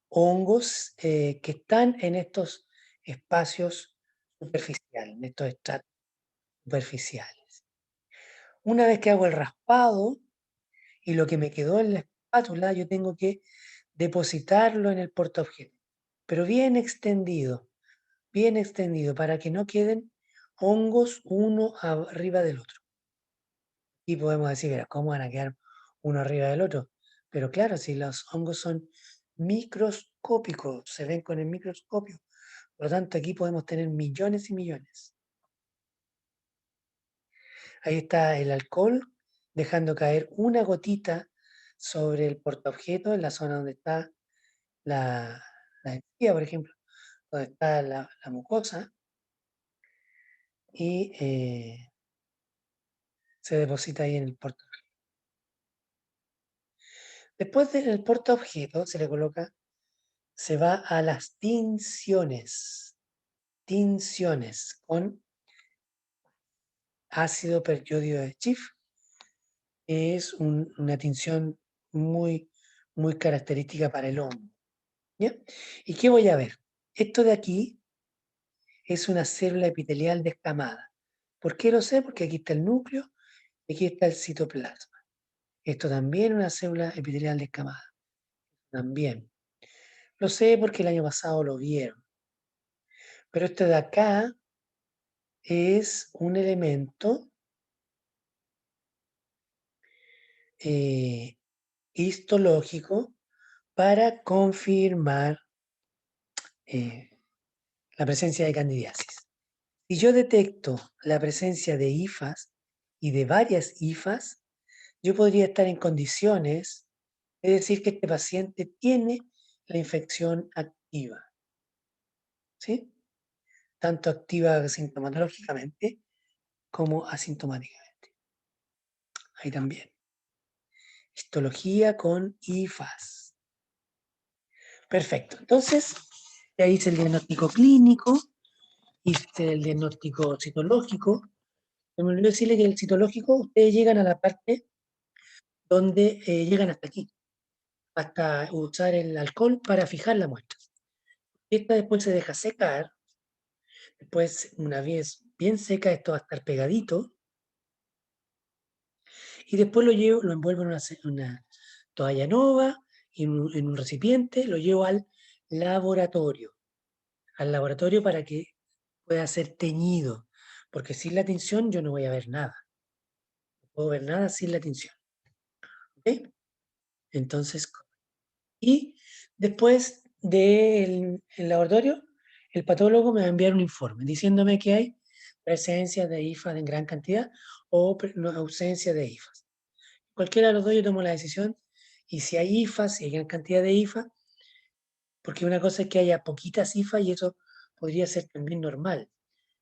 hongos que están en estos espacios superficial, en estos estratos superficiales. Una vez que hago el raspado y lo que me quedó en la espátula, yo tengo que depositarlo en el portaobjetos, pero bien extendido, para que no queden hongos uno arriba del otro. Y podemos decir, "Mira, ¿cómo van a quedar uno arriba del otro?". Pero claro, si los hongos son microscópicos, se ven con el microscopio, por lo tanto aquí podemos tener millones y millones. Ahí está el alcohol, dejando caer una gotita sobre el portaobjeto en la zona donde está la encía, por ejemplo, donde está la mucosa, y se deposita ahí en el portaobjeto. Después del portaobjeto se le coloca, se va a las tinciones. Tinciones con ácido periodio de Schiff. Es una tinción muy, muy característica para el hongo. ¿Ya? ¿Y qué voy a ver? Esto de aquí es una célula epitelial descamada. ¿Por qué lo sé? Porque aquí está el núcleo y aquí está el citoplasma. Esto también es una célula epitelial descamada. También. Lo sé porque el año pasado lo vieron. Pero este de acá es un elemento histológico para confirmar la presencia de candidiasis. Si yo detecto la presencia de hifas y de varias hifas, yo podría estar en condiciones de decir que este paciente tiene la infección activa, ¿sí? Tanto activa sintomatológicamente como asintomáticamente. Ahí también. Histología con hifas. Perfecto. Entonces, ya hice el diagnóstico clínico, hice el diagnóstico citológico. Me olvidó decirle que el citológico, ustedes llegan a la parte donde llegan hasta aquí, hasta usar el alcohol para fijar la muestra. Esta después se deja secar, después una vez bien seca esto va a estar pegadito, y después lo envuelvo en una toalla nova, en un recipiente, lo llevo al laboratorio para que pueda ser teñido, porque sin la tinción yo no voy a ver nada, no puedo ver nada sin la tinción. ¿Ok? Entonces, y después del el laboratorio, el patólogo me va a enviar un informe diciéndome que hay presencia de IFAS en gran cantidad o ausencia de IFAS. Cualquiera de los dos yo tomo la decisión, y si hay IFAS, si hay gran cantidad de IFAS, porque una cosa es que haya poquitas IFAS y eso podría ser también normal.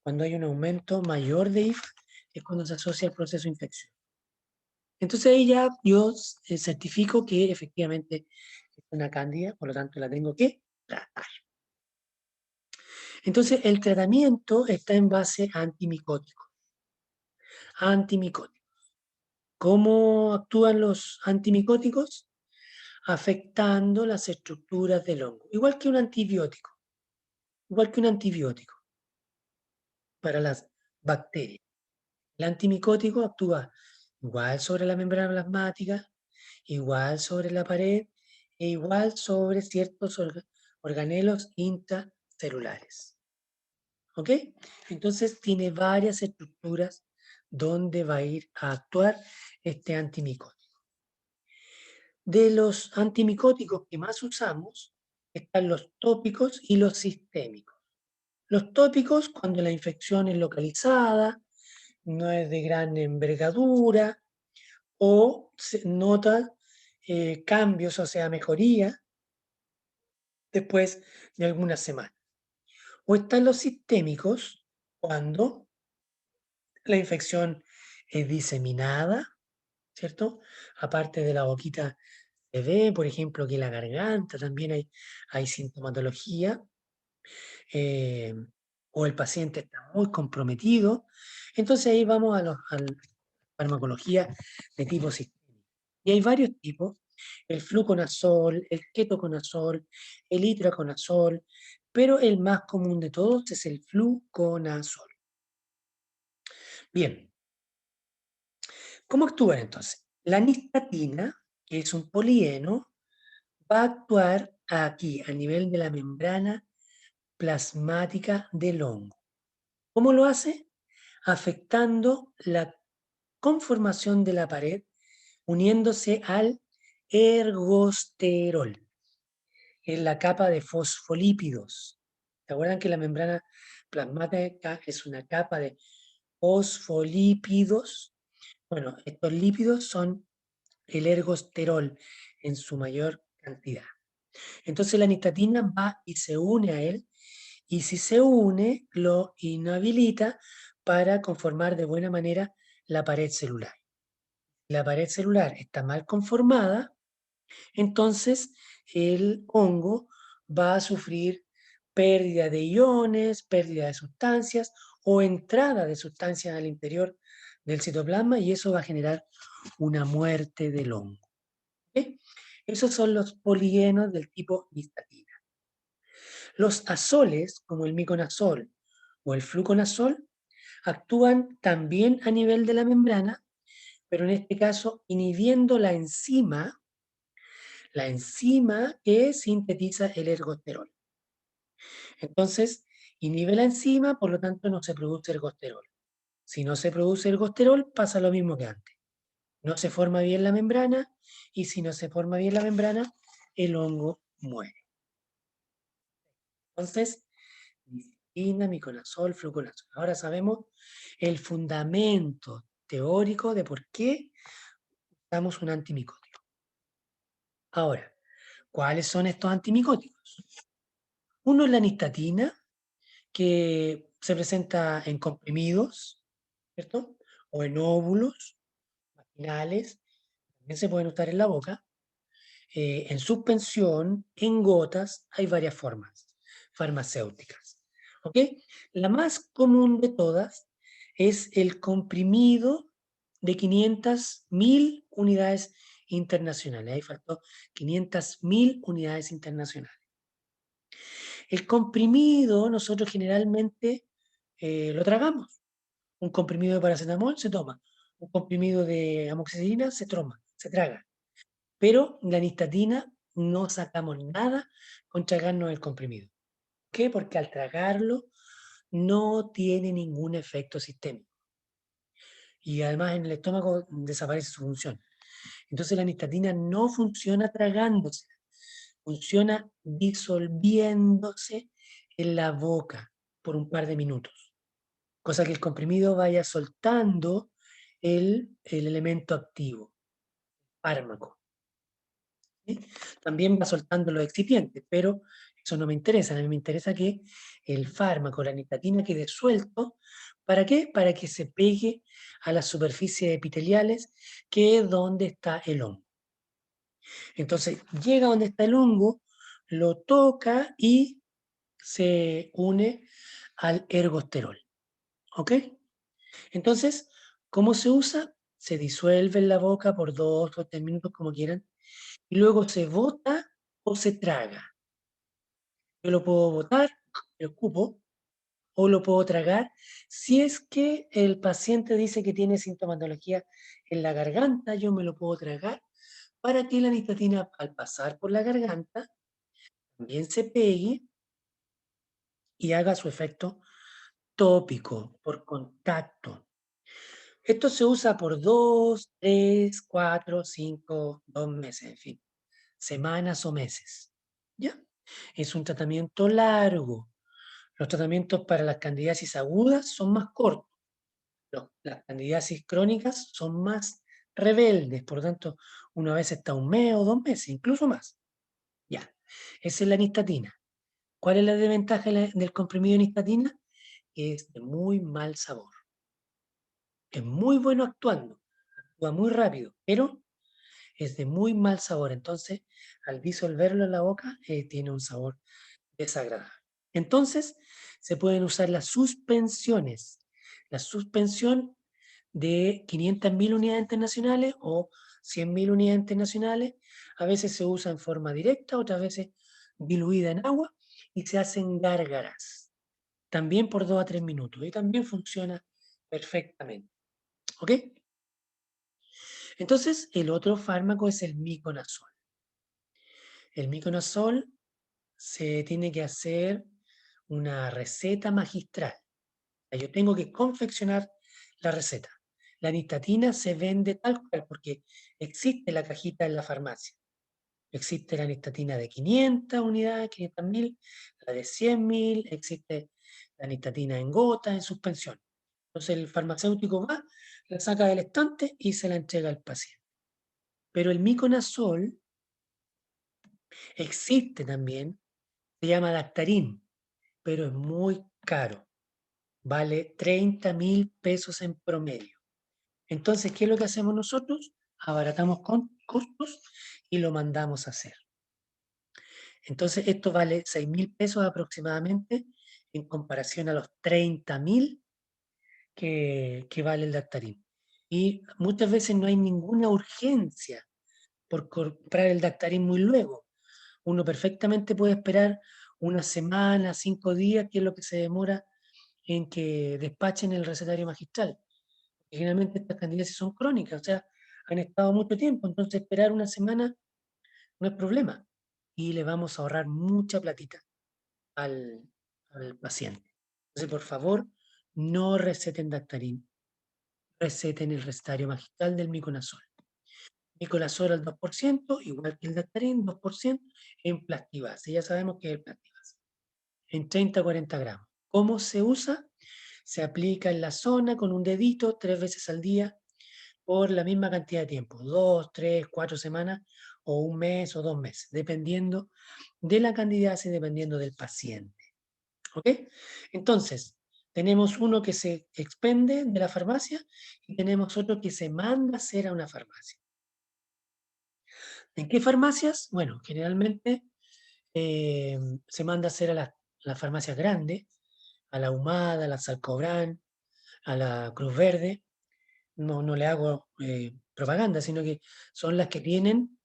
Cuando hay un aumento mayor de IFAS es cuando se asocia al proceso de infección. Entonces ahí ya yo certifico que efectivamente es una cándida, por lo tanto la tengo que tratar. Entonces el tratamiento está en base a antimicóticos. Antimicóticos. ¿Cómo actúan los antimicóticos? Afectando las estructuras del hongo. Igual que un antibiótico. Igual que un antibiótico para las bacterias. El antimicótico actúa igual sobre la membrana plasmática, igual sobre la pared e igual sobre ciertos organelos intracelulares. ¿Ok? Entonces tiene varias estructuras donde va a ir a actuar este antimicótico. De los antimicóticos que más usamos están los tópicos y los sistémicos. Los tópicos cuando la infección es localizada, no es de gran envergadura o se nota cambios, o sea, mejoría después de algunas semanas. O están los sistémicos cuando la infección es diseminada, ¿cierto? Aparte de la boquita se ve, por ejemplo, que la garganta también hay sintomatología, eh, o el paciente está muy comprometido. Entonces ahí vamos a la farmacología de tipo sistémico. Y hay varios tipos: el fluconazol, el ketoconazol, el itraconazol, pero el más común de todos es el fluconazol. Bien, ¿cómo actúan entonces? La nistatina, que es un polieno, va a actuar aquí, a nivel de la membrana plasmática del hongo. ¿Cómo lo hace? Afectando la conformación de la pared, uniéndose al ergosterol, en la capa de fosfolípidos. ¿Se acuerdan que la membrana plasmática es una capa de fosfolípidos? Bueno, estos lípidos son el ergosterol en su mayor cantidad. Entonces la nistatina va y se une a él, y si se une, lo inhabilita para conformar de buena manera la pared celular. La pared celular está mal conformada, entonces el hongo va a sufrir pérdida de iones, pérdida de sustancias o entrada de sustancias al interior del citoplasma, y eso va a generar una muerte del hongo. ¿Ok? Esos son los polienos del tipo nistatina. Los azoles, como el miconazol o el fluconazol, actúan también a nivel de la membrana, pero en este caso inhibiendo la enzima que sintetiza el ergosterol. Entonces, inhibe la enzima, por lo tanto no se produce ergosterol. Si no se produce ergosterol, pasa lo mismo que antes. No se forma bien la membrana, y si no se forma bien la membrana, el hongo muere. Entonces, nicotina, miconazol, fluconazol. Ahora sabemos el fundamento teórico de por qué usamos un antimicótico. Ahora, ¿cuáles son estos antimicóticos? Uno es la nistatina, que se presenta en comprimidos, ¿cierto? O en óvulos vaginales, también se pueden usar en la boca, en suspensión, en gotas, hay varias formas farmacéuticas. ¿Ok? La más común de todas es el comprimido de 500.000 unidades internacionales. Ahí faltó 500.000 unidades internacionales. El comprimido nosotros generalmente lo tragamos. Un comprimido de paracetamol se toma. Un comprimido de amoxicilina se traga. Pero la nistatina no sacamos nada con tragarnos el comprimido. ¿Por qué? Porque al tragarlo no tiene ningún efecto sistémico. Y además en el estómago desaparece su función. Entonces la nistatina no funciona tragándose, funciona disolviéndose en la boca por un par de minutos. Cosa que el comprimido vaya soltando el elemento activo, fármaco. ¿Sí? También va soltando los excipientes, pero eso no me interesa. A mí me interesa que el fármaco, la nistatina, quede suelto. ¿Para qué? Para que se pegue a las superficies epiteliales, que es donde está el hongo. Entonces llega donde está el hongo, lo toca y se une al ergosterol. ¿Ok? Entonces, ¿cómo se usa? Se disuelve en la boca por 2 o 3 minutos, como quieran, y luego se bota o se traga. Yo lo puedo botar, lo escupo, o lo puedo tragar si es que el paciente dice que tiene sintomatología en la garganta. Yo me lo puedo tragar para que la nicotina, al pasar por la garganta, también se pegue y haga su efecto tópico, por contacto. Esto se usa por 2, 3, 4, 5, 2 meses, en fin, semanas o meses. ¿Ya? Es un tratamiento largo. Los tratamientos para las candidiasis agudas son más cortos. Las candidiasis crónicas son más rebeldes, por lo tanto, una vez está 1 mes o 2 meses, incluso más. Ya, esa es la nistatina. ¿Cuál es la desventaja del comprimido de nistatina? Es de muy mal sabor. Es muy bueno actuando, actúa muy rápido, pero es de muy mal sabor. Entonces, al disolverlo en la boca, tiene un sabor desagradable. Entonces, se pueden usar las suspensiones. La suspensión de 500.000 unidades internacionales o 100.000 unidades internacionales, a veces se usa en forma directa, otras veces diluida en agua, y se hacen gárgaras, también por 2 a 3 minutos, y también funciona perfectamente. ¿Ok? Entonces, el otro fármaco es el miconazol. El miconazol se tiene que hacer una receta magistral. Yo tengo que confeccionar la receta. La nistatina se vende tal cual porque existe la cajita en la farmacia. Existe la nistatina de 500 unidades, 500.000, la de 100.000, existe la nistatina en gota, en suspensión. Entonces el farmacéutico va, la saca del estante y se la entrega al paciente. Pero el miconazol existe también, se llama Dactarin, pero es muy caro. Vale 30.000 pesos en promedio. Entonces, ¿qué es lo que hacemos nosotros? Abaratamos con costos y lo mandamos a hacer. Entonces, esto vale 6.000 pesos aproximadamente en comparación a los 30.000 que vale el Dactarin. Y muchas veces no hay ninguna urgencia por comprar el Dactarin muy luego. Uno perfectamente puede esperar una semana, 5 días, que es lo que se demora en que despachen el recetario magistral. Generalmente estas candidiasis son crónicas, o sea, han estado mucho tiempo, entonces esperar una semana no es problema y le vamos a ahorrar mucha platita al, al paciente. Entonces, por favor, no receten Dactarin, receten el recetario magistral del miconazol. Miconazol al 2%, igual que el Dactarin, 2% en Plastivase. Ya sabemos que es el Plastivase. En 30 a 40 gramos. ¿Cómo se usa? Se aplica en la zona con un dedito 3 veces al día por la misma cantidad de tiempo, 2, 3, 4 semanas o un mes o 2 meses, dependiendo de la candidiasis, dependiendo del paciente. ¿Ok? Entonces, tenemos uno que se expende de la farmacia y tenemos otro que se manda a hacer a una farmacia. ¿En qué farmacias? Bueno, generalmente se manda a hacer a las farmacias grandes, a la Humada, a la Salcobrán, a la Cruz Verde. No le hago propaganda, sino que son las que tienen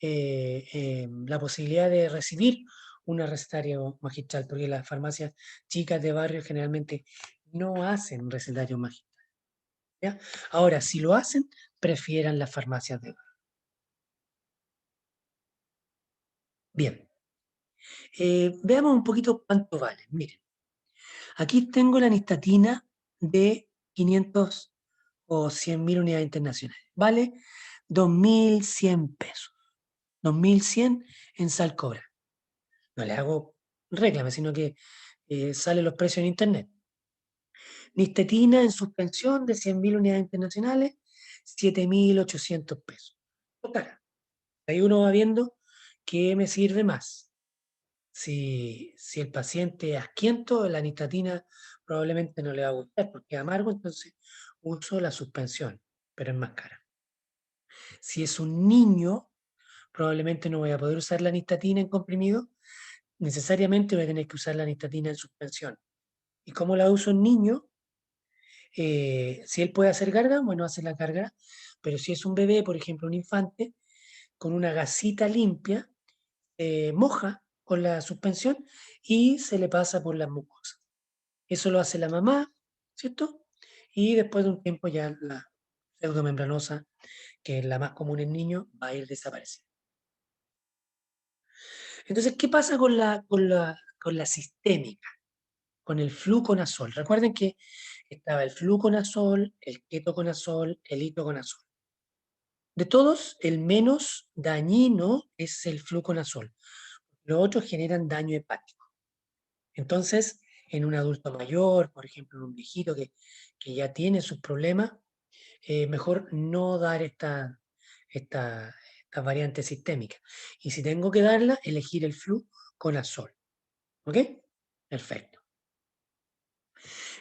la posibilidad de recibir una recetario magistral, porque las farmacias chicas de barrio generalmente no hacen recetario magistral. ¿Ya? Ahora, si lo hacen, prefieran las farmacias de barrio. Bien, veamos un poquito cuánto vale. Miren, aquí tengo la nistatina de 500 o 100.000 unidades internacionales. Vale 2.100 pesos. 2.100 en Salcobra. No le hago réclame, sino que salen los precios en internet. Nistetina en suspensión de 100.000 unidades internacionales, 7.800 pesos. Cara. Ahí uno va viendo qué me sirve más. Si el paciente es asquiento, la nistatina probablemente no le va a gustar porque es amargo, entonces uso la suspensión, pero es más cara. Si es un niño, probablemente no voy a poder usar la nistatina en comprimido, necesariamente voy a tener que usar la nistatina en suspensión. ¿Y cómo la uso en niño? Si él puede hacer carga, bueno, hace la carga, pero si es un bebé, por ejemplo, un infante, con una gasita limpia, moja con la suspensión y se le pasa por las mucosas. Eso lo hace la mamá, ¿cierto? Y después de un tiempo ya la pseudomembranosa, que es la más común en niños, va a ir desapareciendo. Entonces, ¿qué pasa con la sistémica? Con el fluconazol. Recuerden que estaba el fluconazol, el ketoconazol, el itoconazol. De todos, el menos dañino es el fluconazol. Los otros generan daño hepático. Entonces, en un adulto mayor, por ejemplo, en un viejito que ya tiene sus problemas, mejor no dar esta variante sistémica. Y si tengo que darla, elegir el fluconazol. ¿Ok? Perfecto.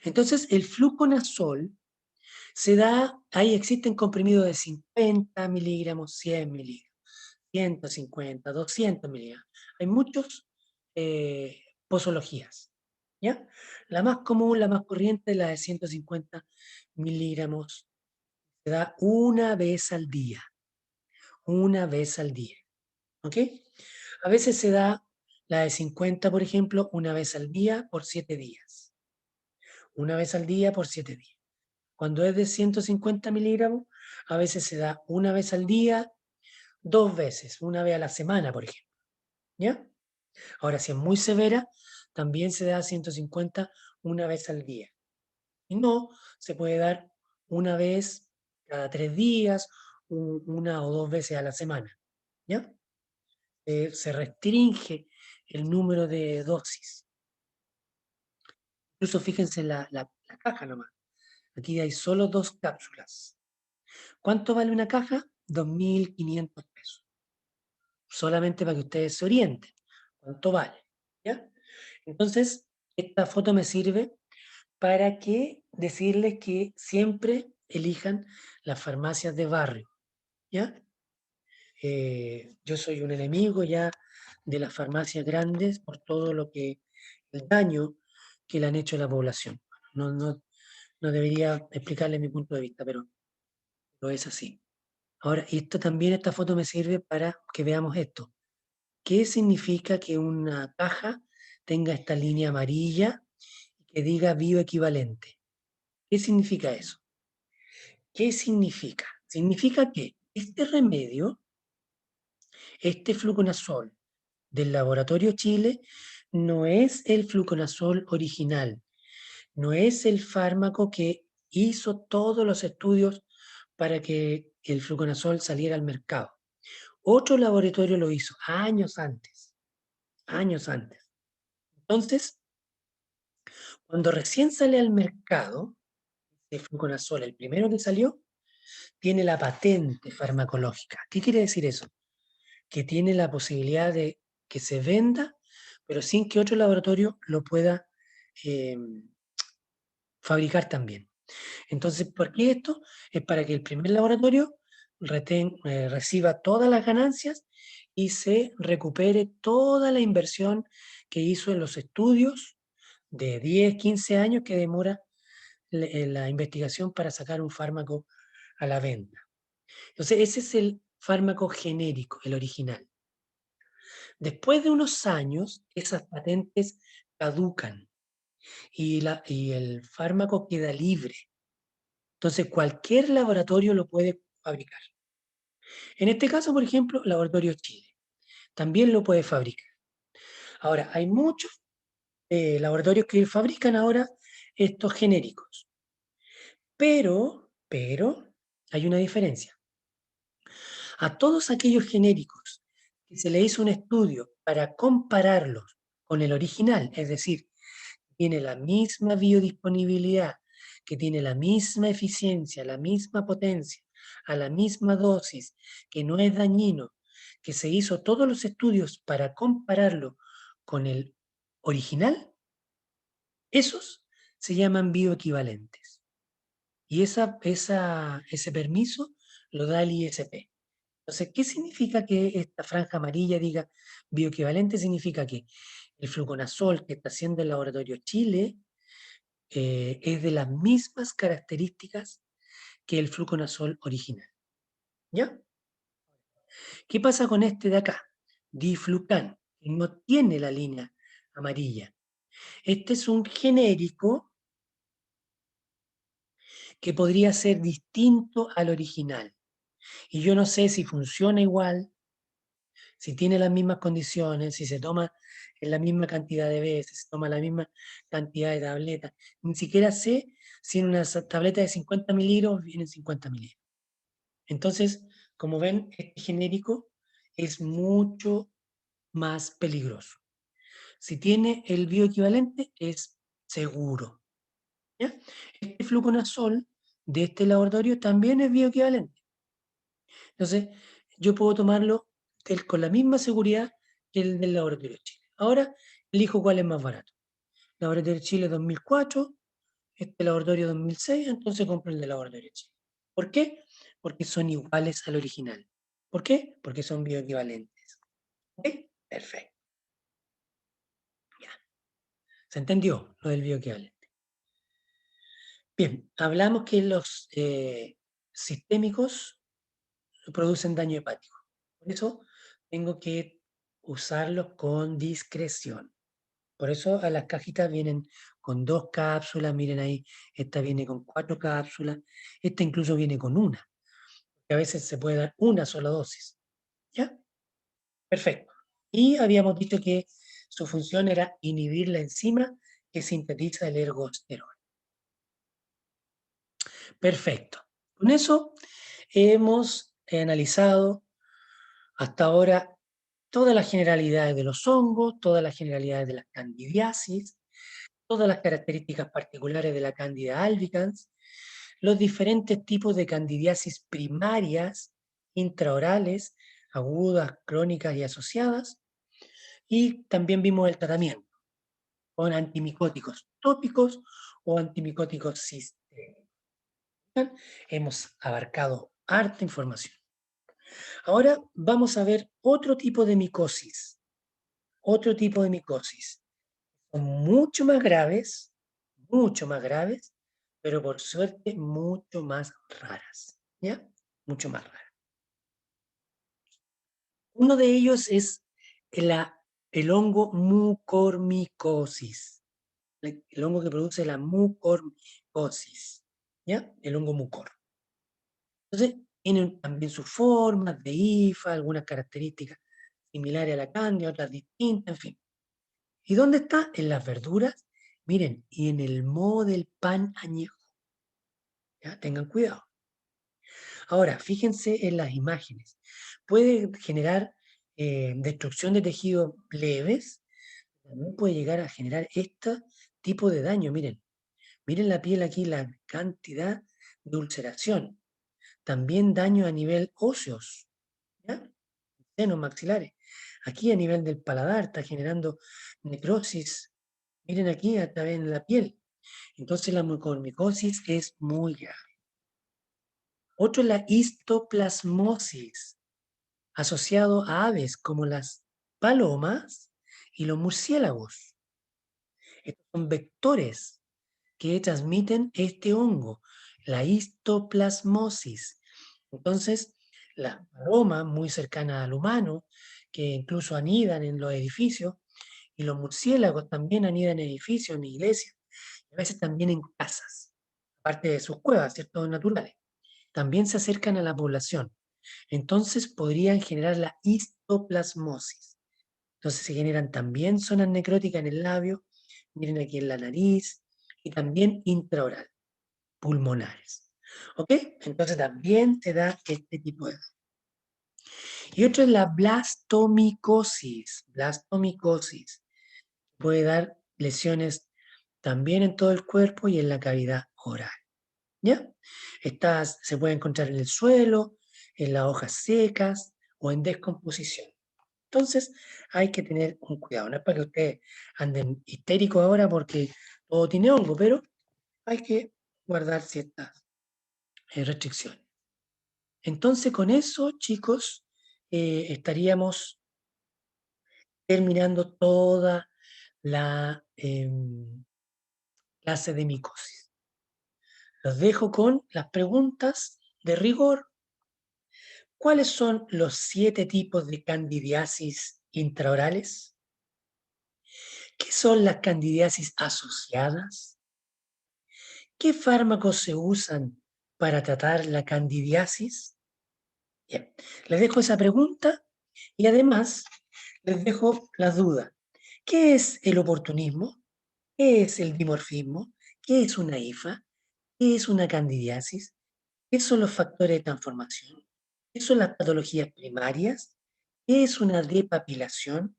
Entonces, el fluconazol se da, ahí existen comprimidos de 50 miligramos, 100 miligramos, 150, 200 miligramos. Hay muchos posologías, ¿ya? La más común, la más corriente es la de 150 miligramos. Se da una vez al día, ¿ok? A veces se da La de 50, por ejemplo, una vez al día por 7 días. Una vez al día por 7 días. Cuando es de 150 miligramos, a veces se da una vez al día, 2 veces, una vez a la semana, por ejemplo. ¿Ya? Ahora, si es muy severa, también se da 150 una vez al día. Y no, se puede dar una vez cada 3 días, una o 2 veces a la semana. ¿Ya? Se restringe el número de dosis. Incluso fíjense la caja nomás. Aquí hay solo 2 cápsulas. ¿Cuánto vale una caja? 2.500 pesos. Solamente para que ustedes se orienten. ¿Cuánto vale? ¿Ya? Entonces, esta foto me sirve para que decirles que siempre elijan las farmacias de barrio. ¿Ya? Yo soy un enemigo ya de las farmacias grandes por todo lo que, el daño que le han hecho a la población. No, no, no debería explicarle mi punto de vista, pero lo es así. Ahora, y esto también, esta foto me sirve para que veamos esto. ¿Qué significa que una caja tenga esta línea amarilla y que diga bioequivalente? ¿Qué significa eso? ¿Qué significa? Significa que este remedio, este fluconazol del laboratorio Chile, no es el fluconazol original, no es el fármaco que hizo todos los estudios para que el fluconazol saliera al mercado. Otro laboratorio lo hizo años antes, años antes. Entonces, cuando recién sale al mercado, el fluconazol, el primero que salió, tiene la patente farmacológica. ¿Qué quiere decir eso? Que tiene la posibilidad de que se venda, pero sin que otro laboratorio lo pueda eh, fabricar también. Entonces, ¿por qué esto? Es para que el primer laboratorio reciba todas las ganancias y se recupere toda la inversión que hizo en los estudios de 10, 15 años que demora la investigación para sacar un fármaco a la venta. Entonces, ese es el fármaco genérico, el original. Después de unos años, esas patentes caducan y el fármaco queda libre. Entonces, cualquier laboratorio lo puede fabricar. En este caso, por ejemplo, Laboratorio Chile también lo puede fabricar. Ahora, hay muchos laboratorios que fabrican ahora estos genéricos, pero hay una diferencia. A todos aquellos genéricos que se le hizo un estudio para compararlos con el original, es decir, tiene la misma biodisponibilidad, que tiene la misma eficiencia, la misma potencia, a la misma dosis, que no es dañino, que se hizo todos los estudios para compararlo con el original, esos se llaman bioequivalentes. Y ese permiso lo da el ISP. Entonces, ¿qué significa que esta franja amarilla diga bioequivalente? Significa que el fluconazol que está haciendo el laboratorio Chile es de las mismas características que el fluconazol original. ¿Ya? ¿Qué pasa con este de acá? Diflucan, que no tiene la línea amarilla. Este es un genérico que podría ser distinto al original. Y yo no sé si funciona igual, si tiene las mismas condiciones, si se toma en la misma cantidad de veces, se toma la misma cantidad de tabletas. Ni siquiera sé si en una tableta de 50 mililitros vienen 50 mililitros. Entonces, como ven, este genérico es mucho más peligroso. Si tiene el bioequivalente, es seguro. ¿Ya? Este fluconazol de este laboratorio también es bioequivalente. Entonces, yo puedo tomarlo con la misma seguridad que el del laboratorio de Chile. Ahora, elijo cuál es más barato. Laboratorio de Chile 2004, este laboratorio 2006, entonces compro el del laboratorio de Chile. ¿Por qué? Porque son iguales al original. ¿Por qué? Porque son bioequivalentes. ¿Ok? Perfecto. Ya. ¿Se entendió lo del bioequivalente? Bien, hablamos que los sistémicos producen daño hepático. Por eso tengo que usarlos con discreción. Por eso a las cajitas vienen con 2 cápsulas, miren ahí, esta viene con 4 cápsulas, esta incluso viene con una, que a veces se puede dar una sola dosis. ¿Ya? Perfecto. Y habíamos dicho que su función era inhibir la enzima que sintetiza el ergosterol. Perfecto. Con eso hemos analizado hasta ahora todas las generalidades de los hongos, todas las generalidades de la candidiasis, todas las características particulares de la Candida albicans, los diferentes tipos de candidiasis primarias, intraorales, agudas, crónicas y asociadas, y también vimos el tratamiento con antimicóticos tópicos o antimicóticos sistémicos. Hemos abarcado harta información. Ahora vamos a ver otro tipo de micosis. Otro tipo de micosis. Son mucho más graves, pero por suerte mucho más raras. ¿Ya? Mucho más raras. Uno de ellos es el hongo mucormicosis. El hongo que produce la mucormicosis. ¿Ya? El hongo mucor. Entonces, tienen también sus formas de IFA, algunas características similares a la cándida, otras distintas, en fin. ¿Y dónde está? En las verduras. Miren, y en el moho del pan añejo. ¿Ya? Tengan cuidado. Ahora, fíjense en las imágenes. Puede generar destrucción de tejidos leves, también puede llegar a generar este tipo de daño. Miren, miren la piel aquí, la cantidad de ulceración. También daño a nivel óseos, ¿ya? Senos maxilares. Aquí a nivel del paladar está generando necrosis. Miren aquí a través de la piel. Entonces la mucormicosis es muy grave. Otro es la histoplasmosis, asociado a aves como las palomas y los murciélagos. Estos son vectores que transmiten este hongo, la histoplasmosis. Entonces, las palomas muy cercanas al humano, que incluso anidan en los edificios, y los murciélagos también anidan en edificios, en iglesias, y a veces también en casas, aparte de sus cuevas, ¿cierto? Naturales. También se acercan a la población. Entonces podrían generar la histoplasmosis. Entonces se generan también zonas necróticas en el labio, miren aquí en la nariz, y también intraoral, pulmonares. ¿Ok? Entonces también te da este tipo de... Y otro es la blastomicosis. Blastomicosis puede dar lesiones también en todo el cuerpo y en la cavidad oral. ¿Ya? Estas se pueden encontrar en el suelo, en las hojas secas o en descomposición. Entonces hay que tener un cuidado. No es para que ustedes anden histéricos ahora porque todo tiene hongo, pero hay que guardar ciertas restricciones. Entonces con eso, chicos, estaríamos terminando toda la clase de micosis. Los dejo con las preguntas de rigor. ¿Cuáles son los 7 tipos de candidiasis intraorales? ¿Qué son las candidiasis asociadas? ¿Qué fármacos se usan para tratar la candidiasis? Bien, les dejo esa pregunta y además les dejo la duda. ¿Qué es el oportunismo? ¿Qué es el dimorfismo? ¿Qué es una IFA? ¿Qué es una candidiasis? ¿Qué son los factores de transformación? ¿Qué son las patologías primarias? ¿Qué es una depapilación?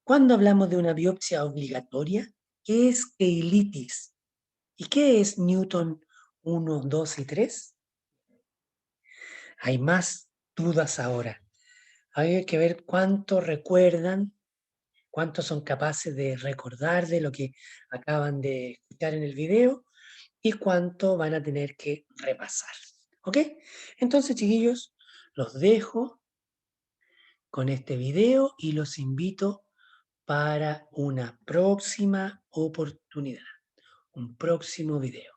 ¿Cuándo hablamos de una biopsia obligatoria? ¿Qué es keilitis? ¿Y qué es Newton 1, 2 y 3? Hay más dudas ahora. Hay que ver cuánto recuerdan, cuántos son capaces de recordar de lo que acaban de escuchar en el video y cuánto van a tener que repasar. ¿Ok? Entonces, chiquillos, los dejo con este video y los invito para una próxima oportunidad, un próximo video.